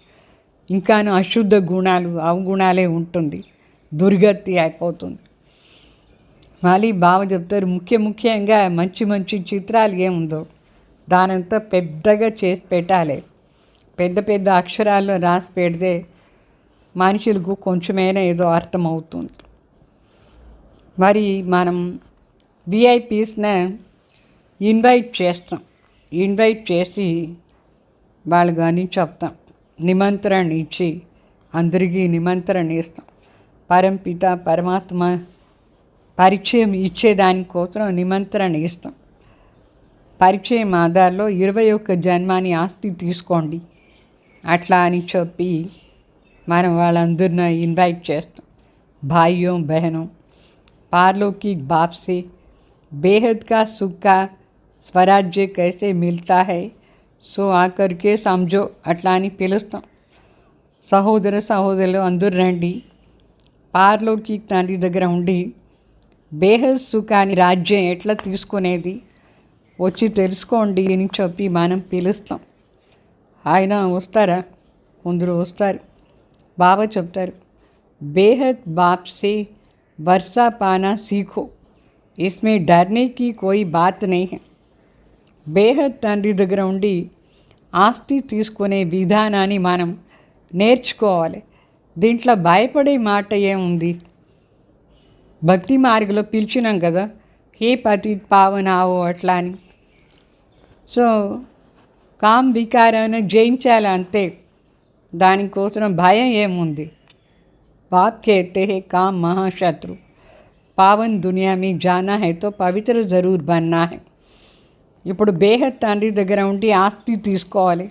ఇంకాను అశుద్ధ గుణాలు, అవగుణాలే ఉంటుంది. దుర్గతి అయిపోతుంది. మళ్ళీ బావ చెప్తారు ముఖ్యంగా మంచి చిత్రాలు ఏముందో దానంతా పెద్దగా చేసి పెట్టాలి. పెద్ద అక్షరాల్లో రాసి పెడితే మనుషులకు కొంచెమైనా ఏదో అర్థమవుతుంది. మరి మనం విఐపీస్ని ఇన్వైట్ చేస్తాం, ఇన్వైట్ చేసి వాళ్ళు కానీ చెప్తాం, నిమంత్రణ ఇచ్చి అందరికీ నిమంత్రణ ఇస్తాం. పరంపిత పరమాత్మ పరిచయం ఇచ్చేదానికోసం నిమంత్రణ ఇస్తాం. పరిచయం ఆధార్లో 21 జన్మాని ఆస్తి తీసుకోండి అట్లా అని చెప్పి మనం వాళ్ళందరినీ ఇన్వైట్ చేస్తాం. భాइयों बहनों, पारलौकिक बाप से बेहद का सुख का स्वराज्य कैसे मिलता है సో ఆఖరికే సమజో అట్లా అని పిలుస్తాం. సహోదర సహోదరులు అందరూ రండి, పారలౌకిక తండ్రి దగ్గర ఉండి బేహద్ సుఖాన్ని రాజ్యం ఎట్లా తీసుకునేది వచ్చి తెలుసుకోండి అని చెప్పి మనం పిలుస్తాం. ఆయన వస్తారా? కొందరు వస్తారు. బాబా చెప్తారు, బేహద్ బాప్ సే వర్షా పానా సీఖో, ఇస్మే డర్నే కి కోయి బాత్ నహీ హై. బేహద్ తండ్రి దగ్గర ఉండి ఆస్తి తీసుకునే విధానాన్ని మనం నేర్చుకోవాలి. దీంట్లో భయపడే మాట ఏముంది? భక్తి మార్గంలో పిలిచినాం కదా, హే పతిత్ పావన ఆవో అట్లా అని. సో కామ్ వికారాన్ని జయించాలి అంతే, దానికోసం భయం ఏముంది? बाप कहते हैं काम महाशत्रु, पावन दुनिया में जाना है तो पवित्र ज़रूर बनना है. ఇప్పుడు బేహద్ తండ్రి దగ్గర ఉండి ఆస్తి తీసుకోవాలి.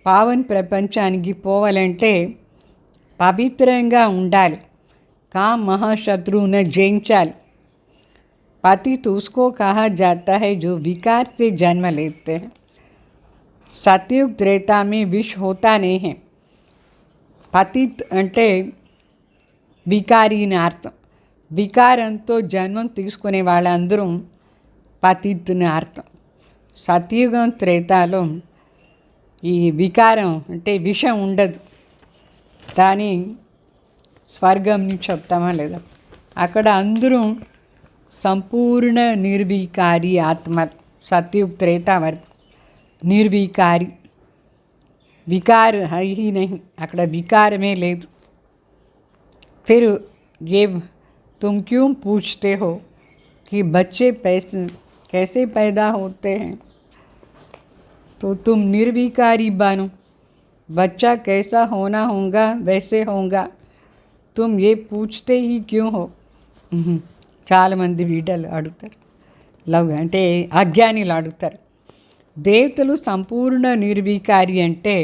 పావన్ ప్రపంచానికి పోవాలంటే పవిత్రంగా ఉండాలి. కామ్ మహాశత్రువును జయించాలి. पतित उसको कहा जाता है जो विकार से जन्म लेते हैं. सतयुग त्रेता में विष होता नहीं है. पतित అంటే వికారి అని అర్థం. వికారంతో జన్మం తీసుకునే వాళ్ళందరూ పతిత్ అని అర్థం. సత్యుగం త్రేతాలో ఈ వికారం అంటే విషం ఉండదు. దాని స్వర్గంని చెప్తామా లేదా? అక్కడ అందరూ సంపూర్ణ నిర్వికారి ఆత్మ. సత్యుగ త్రేతా వరకు నిర్వికారి, వికార్ హై హీ నహీ, అక్కడ వికారమే లేదు. फिर ये तुम क्यों पूछते हो कि बच्चे कैसे पैदा होते हैं? तो तुम निर्विकारी बनो, बच्चा कैसा होना होगा वैसे होगा, तुम ये पूछते ही क्यों हो? చాలామంది బిడ్డలు అడుగుతారు, అంటే అజ్ఞానిలు అడుగుతారు. దేవతలు సంపూర్ణ నిర్వికారి అంటే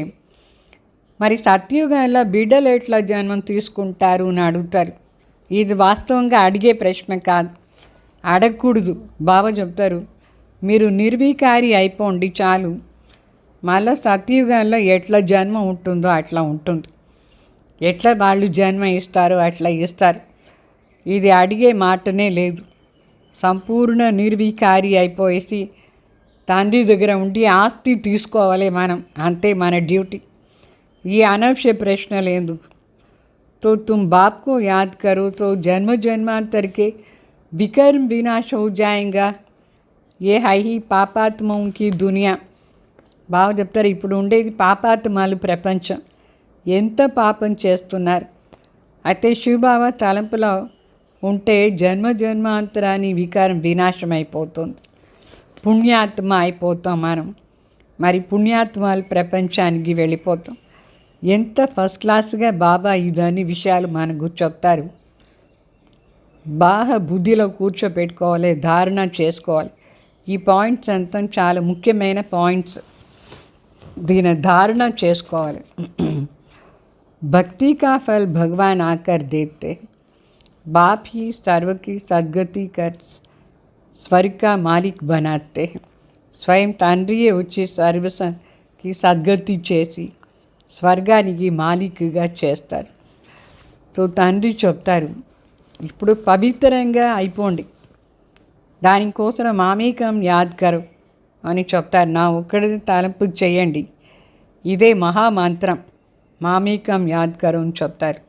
మరి సత్యుగంలో బిడ్డలు ఎట్లా జన్మం తీసుకుంటారు అని అడుగుతారు. ఇది వాస్తవంగా అడిగే ప్రశ్న కాదు, అడగకూడదు. బాబా చెప్తారు, మీరు నిర్వికారి అయిపోండి చాలు, మళ్ళీ సత్యుగంలో ఎట్లా జన్మ ఉంటుందో అట్లా ఉంటుంది, ఎట్లా వాళ్ళు జన్మ ఇస్తారో అట్లా ఇస్తారు. ఇది అడిగే మాటనే లేదు. సంపూర్ణ నిర్వికారి అయిపోయేసి తండ్రి దగ్గర ఉండి ఆస్తి తీసుకోవాలి మనం, అంతే మన డ్యూటీ. ये अनवश्य प्रश्न लेंदु तो तुम बाप को याद करो तो जन्म जन्मांतर के विकर्म विनाश हो जाएगा. ये है ही पापात्माओं की दुनिया. బావ చెప్తారు, ఇప్పుడు ఉండేది పాపాత్మాలు ప్రపంచం. ఎంత పాపం చేస్తున్నారు. అయితే శివబాబా తలంపులో ఉంటే జన్మ జన్మాంతరాన్ని వికారం వినాశం అయిపోతుంది, పుణ్యాత్మ అయిపోతాం మనం. మరి పుణ్యాత్మాలు ప్రపంచానికి వెళ్ళిపోతాం. ఎంత ఫస్ట్ క్లాస్గా బాబా ఇదన్ని విషయాలు మనకు చెప్తారు. బాగా బుద్ధిలో కూర్చోపెట్టుకోవాలి, ధారణ చేసుకోవాలి. ఈ పాయింట్స్ అంతా చాలా ముఖ్యమైన పాయింట్స్, దీని ధారణ చేసుకోవాలి. భక్తి కా ఫల్ భగవాన్ ఆకర్ దేతే, బాప్ ही सर्व की सद्गति कर स्वर्ग का मालिक बनाते हैं. స్వయం తండ్రియే వచ్చి సర్వకి సద్గతి చేసి స్వర్గానికి మాలిక్గా చేస్తారు. సో తండ్రి చెప్తారు, ఇప్పుడు పవిత్రంగా అయిపోండి, దానికోసం మామేకం యాద్ కరు అని చెప్తారు. నా ఒక్కడి తలంపు చేయండి, ఇదే మహామంత్రం, మామేకం యాద్ కరు అని చెప్తారు.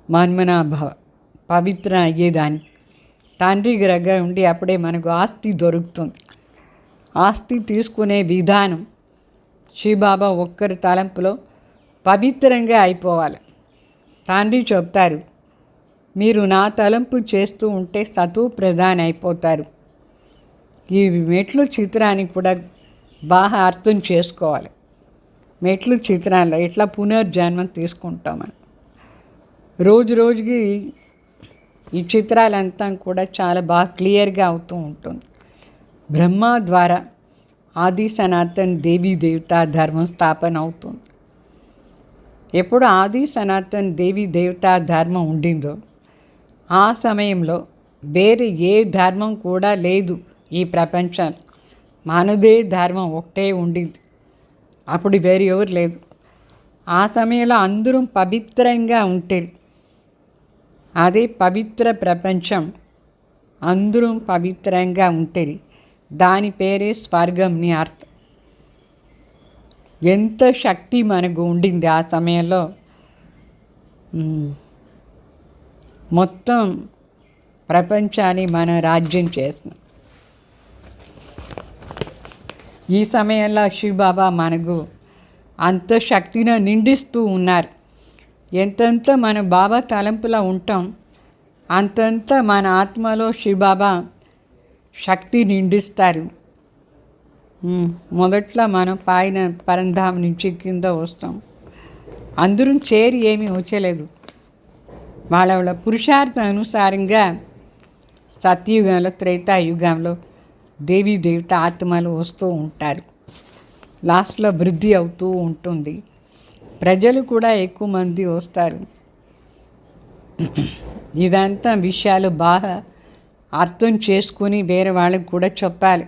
మన్మనాభవ పవిత్ర అయ్యేదాన్ని తండ్రి దగ్గర ఉండి అప్పుడే మనకు ఆస్తి దొరుకుతుంది. ఆస్తి తీసుకునే విధానం శివబాబా ఒక్కరి తలంపులో పవిత్రంగా అయిపోవాలి. తండ్రి చెప్తారు, మీరు నా తలంపు చేస్తూ ఉంటే సతు ప్రధాని అయిపోతారు. ఈ మెట్లు చిత్రాన్ని కూడా బాగా అర్థం చేసుకోవాలి. మెట్లు చిత్రాల్లో ఎట్లా పునర్జన్మ తీసుకుంటామని రోజు రోజుకి ఈ చిత్రాలంతా కూడా చాలా బాగా క్లియర్గా అవుతూ ఉంటుంది. బ్రహ్మ ద్వారా ఆది సనాతన్ దేవీ దేవతా ధర్మం స్థాపన అవుతుంది. ఎప్పుడు ఆది సనాతన్ దేవీ దేవతా ధర్మం ఉండిందో ఆ సమయంలో వేరే ఏ ధర్మం కూడా లేదు ఈ ప్రపంచం. మనదే ధర్మం ఒకటే ఉండింది. అప్పుడు వేరే ఎవరు లేదు. ఆ సమయంలో అందరం పవిత్రంగా ఉంటారు. అదే పవిత్ర ప్రపంచం. అందరం పవిత్రంగా ఉంటారు. దాని పేరే స్వర్గంని అర్థం. ఎంత శక్తి మనకు ఉండింది ఆ సమయంలో. మొత్తం ప్రపంచాన్ని మనం రాజ్యం చేస్తున్నాం. ఈ సమయంలో శివబాబా మనకు అంత శక్తిని నిండిస్తూ ఉన్నారు. ఎంతెంత మన బాబా తలంపులో ఉంటాం అంతంత మన ఆత్మలో శివబాబా శక్తి నిండిస్తారు. మొదట్లో మనం పైన పరంధాం నుంచి కింద వస్తాం. అందరం చేరి ఏమీ వచ్చలేదు. వాళ్ళ వాళ్ళ పురుషార్థం అనుసారంగా సత్యయుగంలో త్రేతాయుగంలో దేవీ దేవత ఆత్మలు వస్తూ ఉంటారు. లాస్ట్లో వృద్ధి అవుతూ ఉంటుంది. ప్రజలు కూడా ఎక్కువ మంది వస్తారు. ఇదంతా విషయాలు బాగా అర్థం చేసుకుని వేరే వాళ్ళకి కూడా చెప్పాలి.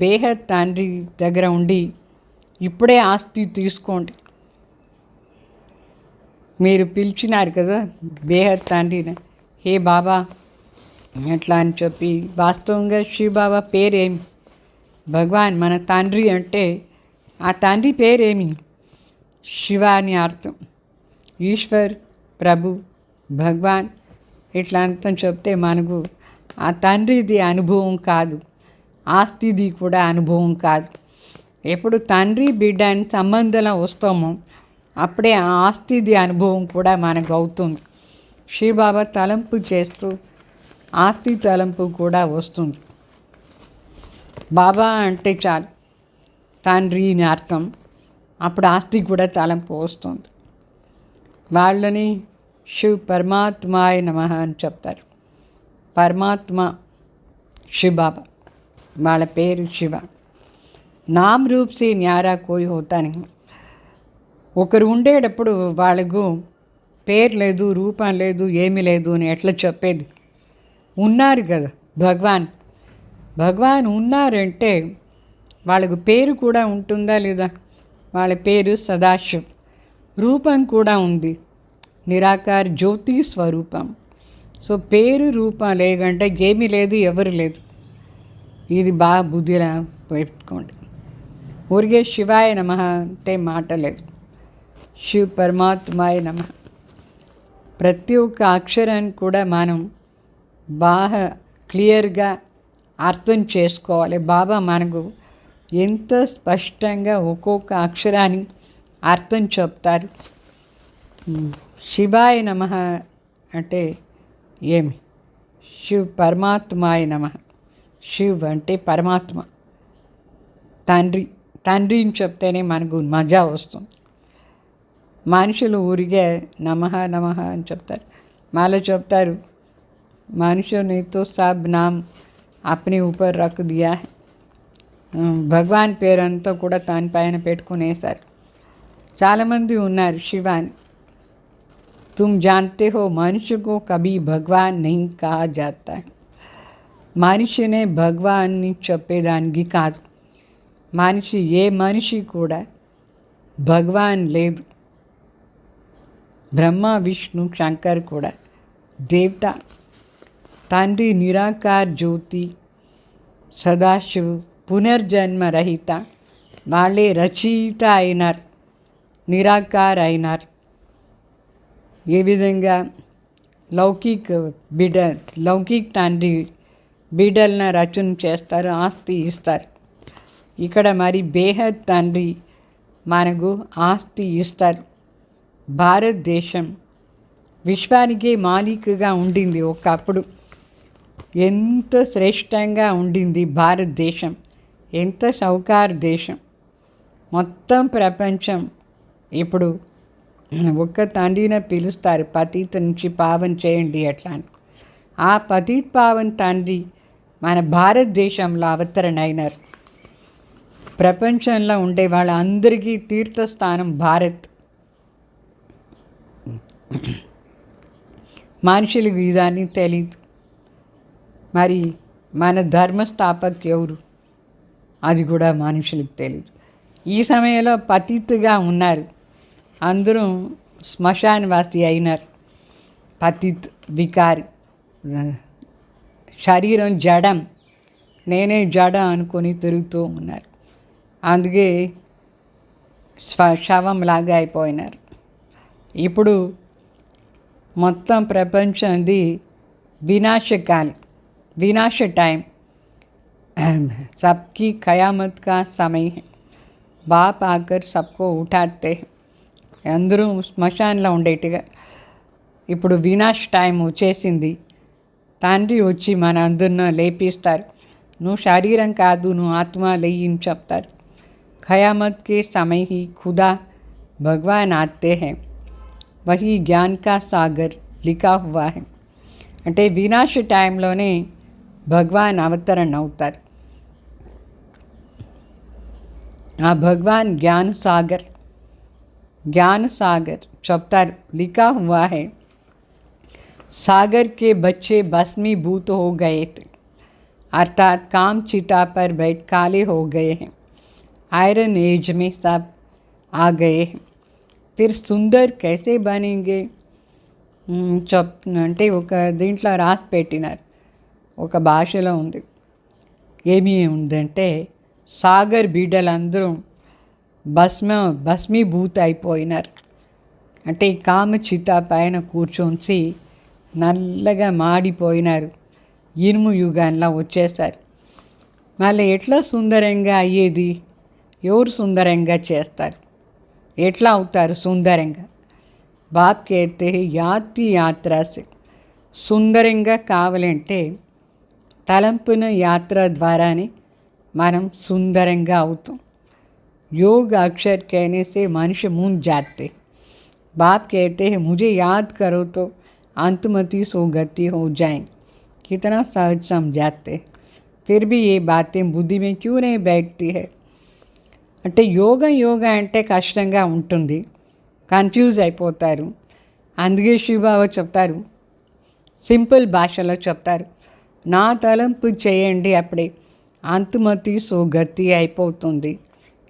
బేహద్ తండ్రి దగ్గర ఉండి ఇప్పుడే ఆస్తి తీసుకోండి. మీరు పిలిచినారు కదా బేహద్ తండ్రిని, హే బాబా ఎట్లా అని చెప్పి. వాస్తవంగా శివ బాబా పేరేమి? భగవాన్ మన తండ్రి అంటే ఆ తండ్రి పేరేమి? శివ అని అర్థం. ఈశ్వర్, ప్రభు, భగవాన్ ఇట్లా అంతా చెప్తే మనకు ఆ తండ్రిది అనుభవం కాదు, ఆస్తిది కూడా అనుభవం కాదు. ఎప్పుడు తండ్రి బిడ్డ అని సంబంధంలో వస్తామో అప్పుడే ఆ ఆస్తిది అనుభవం కూడా మనకు అవుతుంది. శివబాబా తలంపు చేస్తూ ఆస్తి తలంపు కూడా వస్తుంది. బాబా అంటే చాలు తండ్రి అని అర్థం. అప్పుడు ఆస్తి కూడా తలంపు వస్తుంది. వాళ్ళని శివ్ పరమాత్మాయ నమః అని చెప్తారు. పరమాత్మ శివబాబా, వాళ్ళ పేరు శివ. నామ్ రూప్ సే న్యారా కోయి హోతాని. ఒకరు ఉండేటప్పుడు వాళ్ళకు పేరు లేదు, రూపం లేదు, ఏమీ లేదు అని ఎట్లా చెప్పేది? ఉన్నారు కదా భగవాన్ ఉన్నారంటే వాళ్ళకు పేరు కూడా ఉంటుందా లేదా? వాళ్ళ పేరు సదాశివ్. రూపం కూడా ఉంది, నిరాకార జ్యోతి స్వరూపం. సో పేరు రూపం లేకంటే ఏమీ లేదు, ఎవరు లేదు. ఇది బాగా బుద్ధిలా పెట్టుకోండి. ఊరికే శివాయ నమః అంటే మాట లేదు. శివ్ పరమాత్మాయ నమః. ప్రతి ఒక్క అక్షరాన్ని కూడా మనం బాగా క్లియర్గా అర్థం చేసుకోవాలి. బాబా మనకు ఎంత స్పష్టంగా ఒక్కొక్క అక్షరాన్ని అర్థం చెప్తారు. శివాయ నమః అంటే ఏమి? శివ్ పరమాత్మాయ నమః. శివ్ అంటే పరమాత్మ, తండ్రిని చెప్తేనే మనకు మజా వస్తుంది. మనుషులు ఊరిగే నమః నమః అని చెప్తారు. మాలో చెప్తారు, मनुष्यों ने तो सब नाम अपने ऊपर रख दिया है. భగవాన్ పేరంతా కూడా దాని పైన పెట్టుకునేసారు. చాలామంది ఉన్నారు శివాని. तुम जानते हो मनुष्य को कभी भगवान नहीं कहा जाता है. మనిషినే భగవాన్ని చెప్పేదానికి కాదు. ఏ మనిషి కూడా భగవాన్ లేదు. బ్రహ్మ, విష్ణు, శంకర్ కూడా దేవత. తండ్రి నిరాకార జ్యోతి, సదాశివ్ పునర్జన్మ రహిత. వాళ్ళే రచయిత అయినారు, నిరాకార అయినారు. ఏ విధంగా లౌకిక తండ్రి బిడ్డలను రచన చేస్తారు, ఆస్తి ఇస్తారు. ఇక్కడ మరి బేహద్ తండ్రి మనకు ఆస్తి ఇస్తారు. భారతదేశం విశ్వానికే మాలికగా ఉండింది ఒకప్పుడు. ఎంత శ్రేష్టంగా ఉండింది భారతదేశం, ఎంత సౌకార్ దేశం. మొత్తం ప్రపంచం ఇప్పుడు ఒక్క తండ్రిని పిలుస్తారు, పతిత నుంచి పావన్ చేయండి అట్లా అని. ఆ పతిత్ పావన్ తండ్రి మన భారతదేశంలో అవతరణ అయినారు. ప్రపంచంలో ఉండే వాళ్ళందరికీ తీర్థస్థానం భారత్. మనుషులకు ఇదాన్ని తెలీదు. మరి మన ధర్మస్థాపక్ ఎవరు, అది కూడా మనుషులకు తెలీదు. ఈ సమయంలో పతిత్గా ఉన్నారు, అందరూ శ్మశానవాసి అయినారు. పతిత్ వికారి, శరీరం జడం, నేనే జడ అనుకొని తిరుగుతూ ఉన్నారు. అందుకే శవంలాగా అయిపోయినారు. ఇప్పుడు మొత్తం ప్రపంచంది వినాశకాలం, विनाश टाइम, सबकी क़यामत का समय है. बाप आकर सबको उठाते हैं. అందరూ శ్మశానంలో ఉండేట్టుగా ఇప్పుడు వినాశ్ టైం వచ్చేసింది. తండ్రి వచ్చి మన అందరిని లేపిస్తారు. నువ్వు శరీరం కాదు, నువ్వు ఆత్మ లేయి అని చెప్తారు. ఖయామత్ కే సమయ he Khuda Bhagavan Aathe high, వహీ జ్ఞాన్ కా సాగర్ లిఖా హువా హై. అంటే వినాశ టైంలోనే భగవాన్ అవతరణ అవుతారు. ఆ భగవాన్ జ్ఞాన सागर चौपतार लिखा हुआ है. सागर के बच्चे भस्मीभूत हो गए थे, अर्थात काम चिता पर बैठ काले हो गए हैं. आयरन एज में सब आ गए हैं. फिर सुंदर कैसे बनेंगे? అంటే ఒక దీంట్లో రాసి పెట్టినారు, ఒక భాషలో ఉంది. ఏమి ఉందంటే సాగర్ బిడ్డలందరూ భస్మీభూత అయిపోయినారు. అంటే కామచిత పైన కూర్చొని నల్లగా మాడిపోయినారు, ఇనుము యుగాల్లో వచ్చేసారు. మళ్ళీ ఎట్లా సుందరంగా అయ్యేది? ఎవరు సుందరంగా చేస్తారు? ఎట్లా అవుతారు సుందరంగా? బాప్ कहते हैं యాతి యాత్రసే. సుందరంగా కావాలంటే తలంపున యాత్ర ద్వారానే మనం సుందరంగా అవుతాం. योग अक्षर कहने से मनुष्य मूंझ जाते. बाप कहते हैं मुझे याद करो तो अंतमति सोगति हो जाएंगे. कितना सहज समझाते, फिर भी ये बातें बुद्धि में क्यों नहीं बैठती है? అంటే యోగా అంటే కష్టంగా ఉంటుంది, కన్ఫ్యూజ్ అయిపోతారు. అందుకే శివబాబా చెప్తారు, సింపుల్ భాషలో చెప్తారు, నా తలంపు చేయండి, అప్పుడే అంతమతి సోగతి అయిపోతుంది.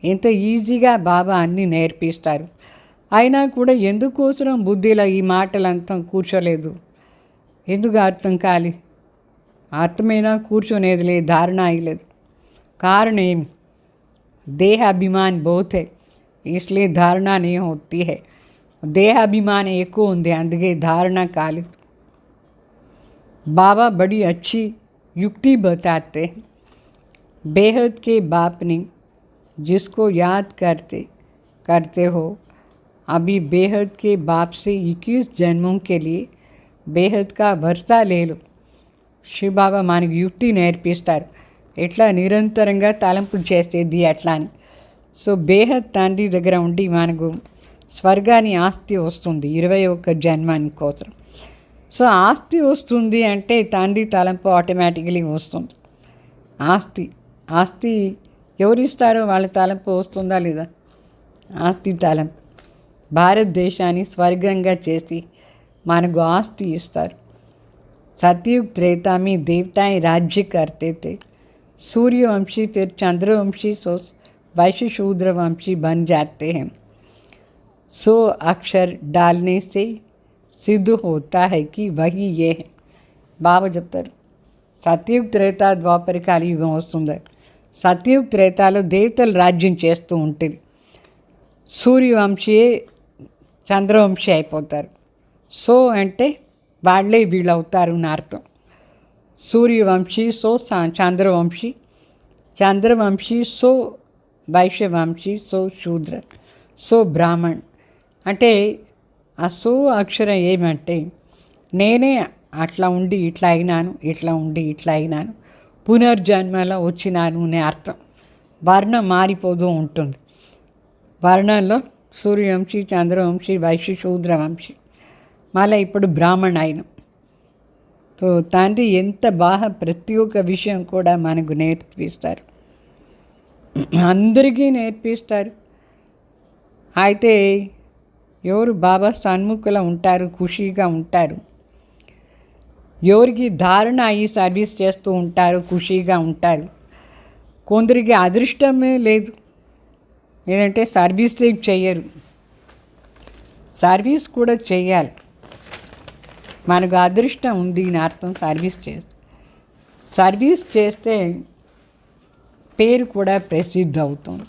ఎంత ఈజీగా బాబా అన్నీ నేర్పిస్తారు. అయినా కూడా ఎందుకోసం బుద్ధిలో ఈ మాటలంతా కూర్చోలేదు? ఎందుకు అర్థం కాలి? అర్థమైనా కూర్చొనేది లేదు, ధారణ అయ్యలేదు. कारण ఏమి? देह अभिमान बहुत है, इसलिए धारणा नहीं होती है. देह अभिमान ఎక్కువ ఉంది, అందుకే ధారణ కాలేదు. बाबा बड़ी अच्छी युक्ति बताते हैं. बेहद के बाप ने जिसको याद करते हो, अभी बेहद के बाप से 21 जन्मों के लिए बेहद का वर्षा ले लो. శివ బాబా మనకి యుక్తి నేర్పిస్తారు, ఎట్లా నిరంతరంగా తలంపు చేసేది అట్లా అని. సో బేహద్ తండ్రి దగ్గర ఉండి మనకు స్వర్గాన్ని ఆస్తి వస్తుంది 21 జన్మాని కోసం. సో ఆస్తి వస్తుంది అంటే తండ్రి తలంపు ఆటోమేటిక్లీ వస్తుంది. ఆస్తి ఎవరిస్తారో వాళ్ళ తలంపు వస్తుందా లేదా? ఆస్తి తలంపు భారతదేశాన్ని స్వర్గంగా చేసి మనకు ఆస్తి ఇస్తారు. सतयुग त्रेता में देवताएं राज्य करते थे. सूर्यवंशी फिर चंद्रवंशी सो वैश्य शूद्रवंशी बन जाते हैं. 100 अक्षर डालने से सिद्ध होता है कि वही ये है. బాబా చెప్తారు, సత్యుగ్ త్రేత ద్వాపర కలియుగం వస్తుంది. సత్యుగ్ త్రేతాలో దేవతలు రాజ్యం చేస్తూ ఉంటుంది. సూర్యవంశీ చంద్రవంశీ అయిపోతారు. సో అంటే వాళ్ళే వీళ్ళు అవుతారు అని అర్థం. సూర్యవంశీ సో చంద్రవంశీ, చంద్రవంశీ సో వైశ్యవంశీ, సో శూద్ర, సో బ్రాహ్మణ్. అంటే సో అక్షరం ఏమంటే నేనే అట్లా ఉండి ఇట్లా అయినాను, ఇట్లా ఉండి ఇట్లా అయినాను, పునర్జన్మలో వచ్చినాను అనే అర్థం. వర్ణం మారిపోతూ ఉంటుంది. వర్ణంలో సూర్యవంశీ, చంద్రవంశీ, వైశ్య, శూద్రవంశీ, మళ్ళీ ఇప్పుడు బ్రాహ్మణ అయిన. సో తండ్రి ఎంత బాగా ప్రతి ఒక్క విషయం కూడా మనకు నేర్పిస్తారు, అందరికీ నేర్పిస్తారు. అయితే ఎవరు బాబా సన్ముఖంలో ఉంటారు, ఖుషీగా ఉంటారు, ఎవరికి ధారణ అయ్యి సర్వీస్ చేస్తూ ఉంటారు, ఖుషీగా ఉంటారు. కొందరికి అదృష్టమే లేదు, లేదంటే సర్వీస్ చేయరు. సర్వీస్ కూడా చేయాలి. మనకు అదృష్టం ఉంది అని అర్థం. సర్వీస్ చేస్తే పేరు కూడా ప్రసిద్ధి అవుతుంది.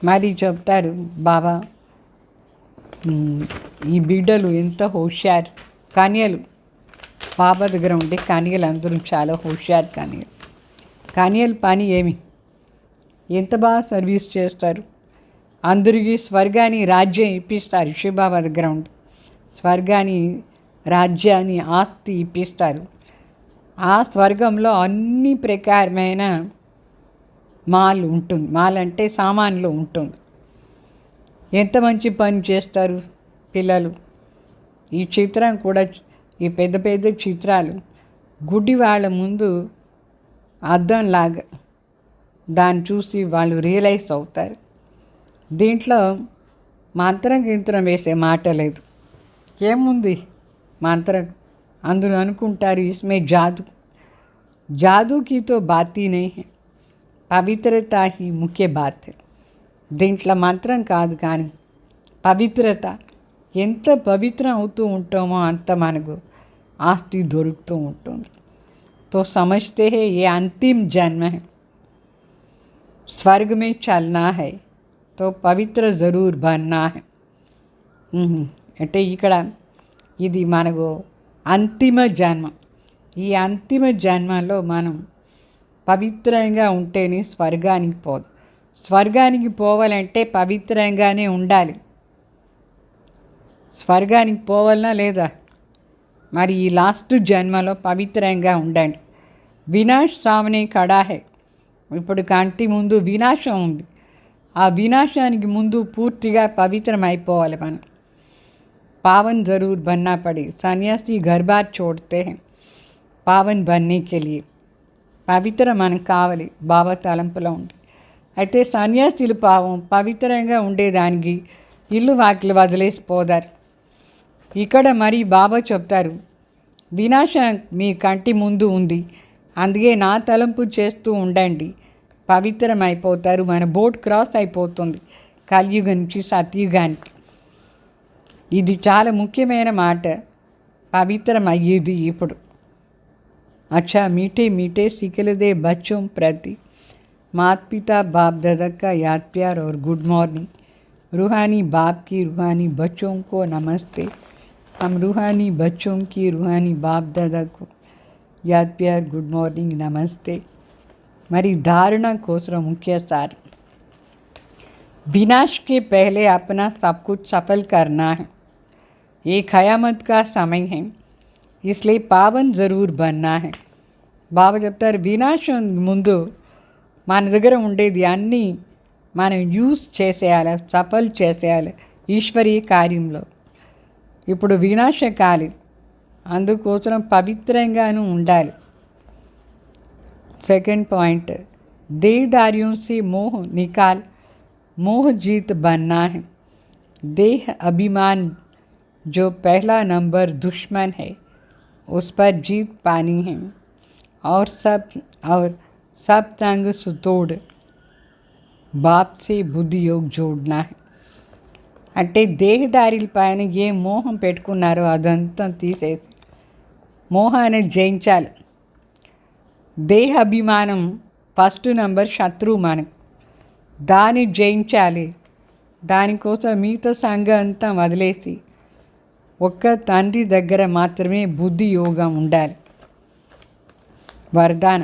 మరి చెప్తారు బాబా, ఈ బిడ్డలు ఎంత హుషారు కన్యలు. బాబా దగ్గర ఉండే కన్యలు అందరూ చాలా హుషారు కన్యలు. కన్యల పని ఏమి, ఎంత బాగా సర్వీస్ చేస్తారు. అందరికీ స్వర్గాన్ని, రాజ్యం ఇప్పిస్తారు. శివబాబా దగ్గర ఉండి స్వర్గాన్ని, రాజ్యాన్ని, ఆస్తి ఇప్పిస్తారు. ఆ స్వర్గంలో అన్ని ప్రకారమైన మాల్ ఉంటుంది. మాల్ అంటే సామాన్లు ఉంటుంది. ఎంత మంచి పని చేస్తారు పిల్లలు. ఈ చిత్రం కూడా, ఈ పెద్ద పెద్ద చిత్రాలు గుడ్డి వాళ్ళ ముందు అద్దంలాగా దాన్ని చూసి వాళ్ళు రియలైజ్ అవుతారు. దీంట్లో మంత్రం గింత్రం వేసే మాట లేదు. ఏముంది మంత్రం, అందరూ అనుకుంటారు ఇస్మే జాదు, జాదు की तो बात ही नहीं है, పవిత్రత ही ముఖ్య బాత్. దీంట్లో మంత్రం కాదు, కానీ పవిత్రత. ఎంత పవిత్రం అవుతూ ఉంటామో అంత మనకు ఆస్తి దొరుకుతూ ఉంటుంది. तो समझते हैं ये अंतिम जन्म है, स्वर्ग में चलना है, तो पवित्र ज़रूर बनना है. అంటే ఇక్కడ ఇది మనకు అంతిమ జన్మ. ఈ అంతిమ జన్మలో మనం పవిత్రంగా ఉంటేనే స్వర్గానికి పోదు. స్వర్గానికి పోవాలంటే పవిత్రంగానే ఉండాలి. స్వర్గానికి పోవాలనా లేదా? మరి ఈ లాస్ట్ జన్మలో పవిత్రంగా ఉండండి. వినాశ్ సామనే ఖడా హై. ఇప్పుడు కంటి ముందు వినాశం ఉంది. ఆ వినాశానికి ముందు పూర్తిగా పవిత్రం అయిపోవాలి మనం. पावन ज़रूर बनना पड़े. सन्यासी घर बार छोड़ते हैं पावन बनने के लिए. పవిత్ర మనకు కావాలి బాబా తలంపులో ఉండి. అయితే సన్యాసులు పావం పవిత్రంగా ఉండేదానికి ఇల్లు వాకిలు వదిలేసిపోదారు. ఇక్కడ మరి బాబా చెప్తారు, వినాశం మీ కంటి ముందు ఉంది, అందుకే నా తలంపు చేస్తూ ఉండండి, పవిత్రం అయిపోతారు. మన బోట్ క్రాస్ అయిపోతుంది కలియుగం నుంచి సత్యుగానికి. ఇది చాలా ముఖ్యమైన మాట, పవిత్రం అయ్యేది ఇప్పుడు. अच्छा मीठे मीठे सिखलदे बच्चों प्रति माता पिता बाप दादा का याद प्यार और गुड मॉर्निंग. रूहानी बाप की रूहानी बच्चों को नमस्ते. हम रूहानी बच्चों की रूहानी बाप दादा को याद प्यार गुड मॉर्निंग नमस्ते. मरी धारणा कोसरा मुख्य सार, विनाश के पहले अपना सब कुछ सफल करना है. ये क़यामत का समय है, इसलिए पावन ज़रूर बनना है. బాబా చెప్తారు, వినాశం ముందు మన దగ్గర ఉండేది అన్నీ మనం యూజ్ చేసేయాలి, సఫల్ చేసేయాలి ఈశ్వరీయ కార్యంలో. ఇప్పుడు వినాశకాలి, అందుకోసం పవిత్రంగాను ఉండాలి. सेकंड पॉइंट, देहदारियों से मोह निकाल, मोह जीत बनना है. देह अभिमान जो पहला नंबर दुश्मन है, उस पर जीत पानी है. और सब तंग सुतोड़ बाप से बुद्धि योग जोड़ना है. అంటే దేహదారిల పైన ఏ మోహం పెట్టుకున్నారో అదంతా తీసేసి మోహాన్ని జయించాలి. దేహ అభిమానం ఫస్ట్ నంబర్ శత్రువు మనకు, దాన్ని జయించాలి. దానికోసం మిగతా సంఘం అంతా వదిలేసి ఒక్క తండ్రి దగ్గర మాత్రమే బుద్ధి యోగం ఉండాలి. वरदान,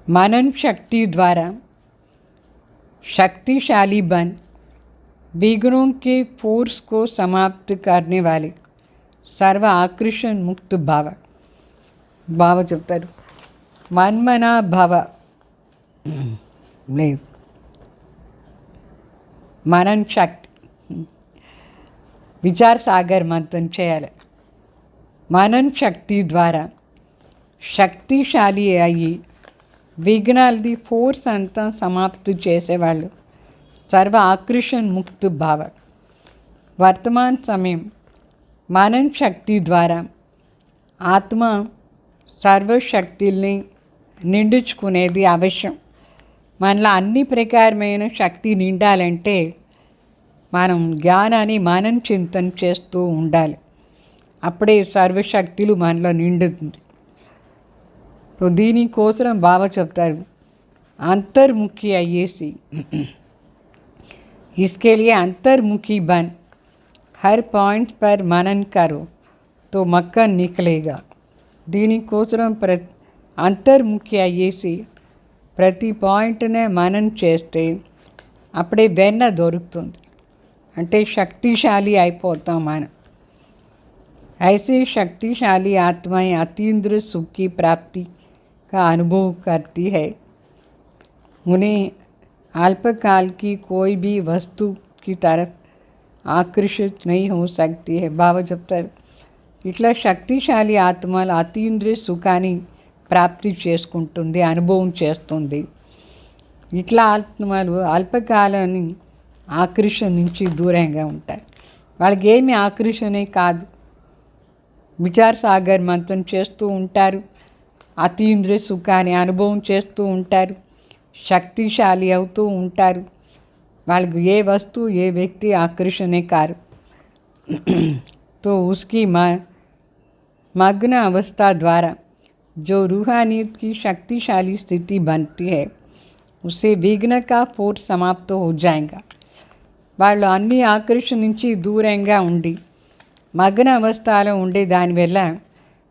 मनन शक्ति द्वारा शक्तिशाली बन विघ्नों के फोर्स को समाप्त करने वाले सर्व आकर्षण मुक्त भाव చెప్తారు మన్మనా భవ లేదు మనన్ శక్తి విచార్ సాగర్ మంత్రం చేయాలి. మనన్ శక్తి ద్వారా శక్తిశాలి అయ్యి విఘ్నాలది ఫోర్స్ అంతా సమాప్తి చేసేవాళ్ళు సర్వ ఆకర్షణ ముక్త భావ. వర్తమాన సమయం మనన్ శక్తి ద్వారా ఆత్మ సర్వశక్తుల్ని నిండించుకునేది అవశ్యం. మనలో అన్ని ప్రకారమైన శక్తి నిండాలంటే మనం జ్ఞానాన్ని మనం చింతన చేస్తూ ఉండాలి. అప్పుడే సర్వశక్తులు మనలో నిండుతుంది. సో దీనికోసం బాబా చెప్తారు అంతర్ముఖి అయ్యేసి इसके लिए अंतर्मुखी बन हर पॉइंट पर मनन करो तो मक्खन निकलेगा. దీనికోసం అంతర్ముఖి అయ్యేసి ప్రతి పాయింట్నే మనన్ చేస్తే అప్పుడే వెన్న దొరుకుతుంది. అంటే శక్తిశాలి అయిపోతాం మనం. ऐसे शक्तिशाली आत्माएं अतीन्द्र सुख की प्राप्ति का अनुभव करती है. उन्हें अल्पकाल की कोई भी वस्तु की तरफ आकर्षित नहीं हो सकती है. బాబా చెప్తారు ఇట్లా శక్తిశాలి ఆత్మలు అతీంద్రియ సుఖాన్ని ప్రాప్తి చేసుకుంటుంది, అనుభవం చేస్తుంది. ఇట్లా ఆత్మలు అల్పకాలాన్ని ఆకర్షణ నుంచి దూరంగా ఉంటారు. వాళ్ళకి ఏమి ఆకర్షణే కాదు. విచార్ సాగర్ మంత్రం చేస్తూ ఉంటారు, అతీంద్రియ సుఖాన్ని అనుభవం చేస్తూ ఉంటారు, శక్తిశాలి అవుతూ ఉంటారు. వాళ్ళకు ఏ వస్తువు ఏ వ్యక్తి ఆకర్షణే కారు. तो उसकी मग्न अवस्था द्वारा जो रूहानियत की शक्तिशाली स्थिति बनती है उससे विघ्न का फोर्स समाप्त हो जाएगा. వాళ్ళు అన్ని ఆకర్షణ నుంచి దూరంగా ఉండి మగ్న అవస్థలో ఉండే దానివల్ల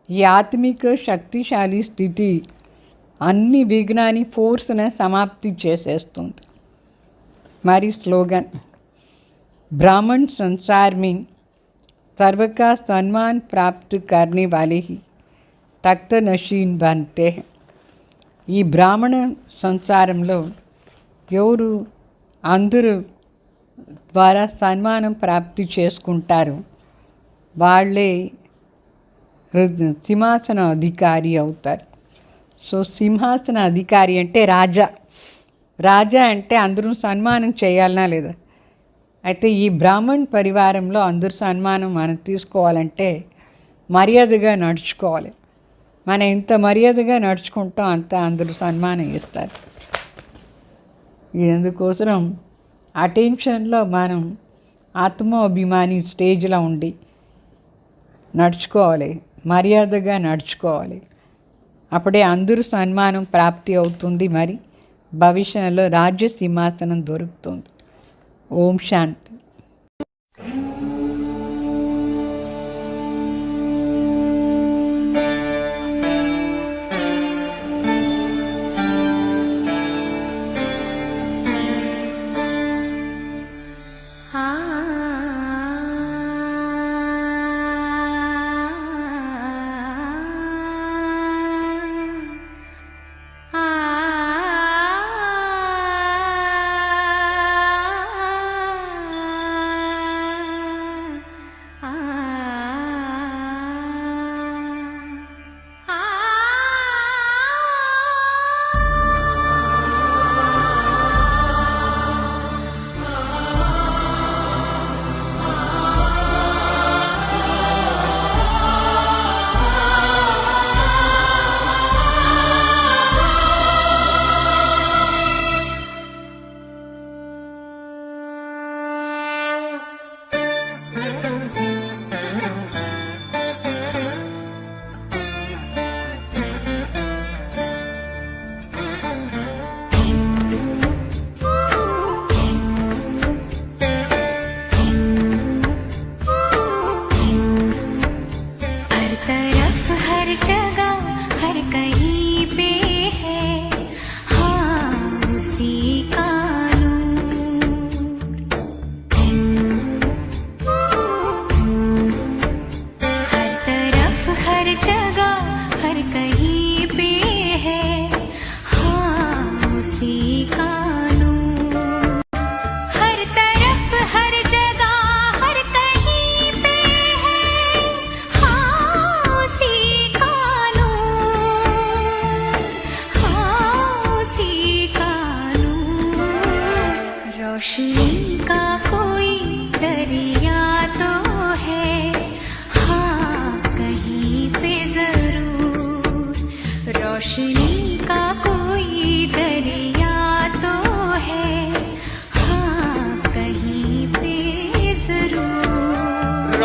ఈ ఆత్మిక శక్తిశాలి స్థితి అన్ని విఘ్నాన్ని ఫోర్స్ని సమాప్తి చేసేస్తుంది. మరి స్లోగన్ ब्राह्मण संसार में सर्व का सम्मान प्राप्त करने वाले ही तख्त नशीन बनते हैं. ఈ బ్రాహ్మణ సంసారంలో ఎవరు అందరూ ద్వారా సన్మానం ప్రాప్తి చేసుకుంటారు వాళ్ళే సింహాసన అధికారి అవుతారు. సో సింహాసన అధికారి అంటే రాజా. రాజా అంటే అందరూ సన్మానం చేయాలనా లేదా? అయితే ఈ బ్రాహ్మణ్ పరివారంలో అందరూ సన్మానం మనం తీసుకోవాలంటే మర్యాదగా నడుచుకోవాలి. మనం ఎంత మర్యాదగా నడుచుకుంటాం అంత అందరూ సన్మానం ఇస్తారు. ఎందుకోసం అటెన్షన్లో మనం ఆత్మాభిమాని స్టేజ్లో ఉండి నడుచుకోవాలి, మర్యాదగా నడుచుకోవాలి. అప్పుడే అందరూ సన్మానం ప్రాప్తి అవుతుంది. మరి భవిష్యత్తులో రాజ్య సింహాసనం దొరుకుతుంది. ఓం శాంతి.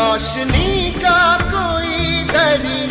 रोशनी का कोई दरिया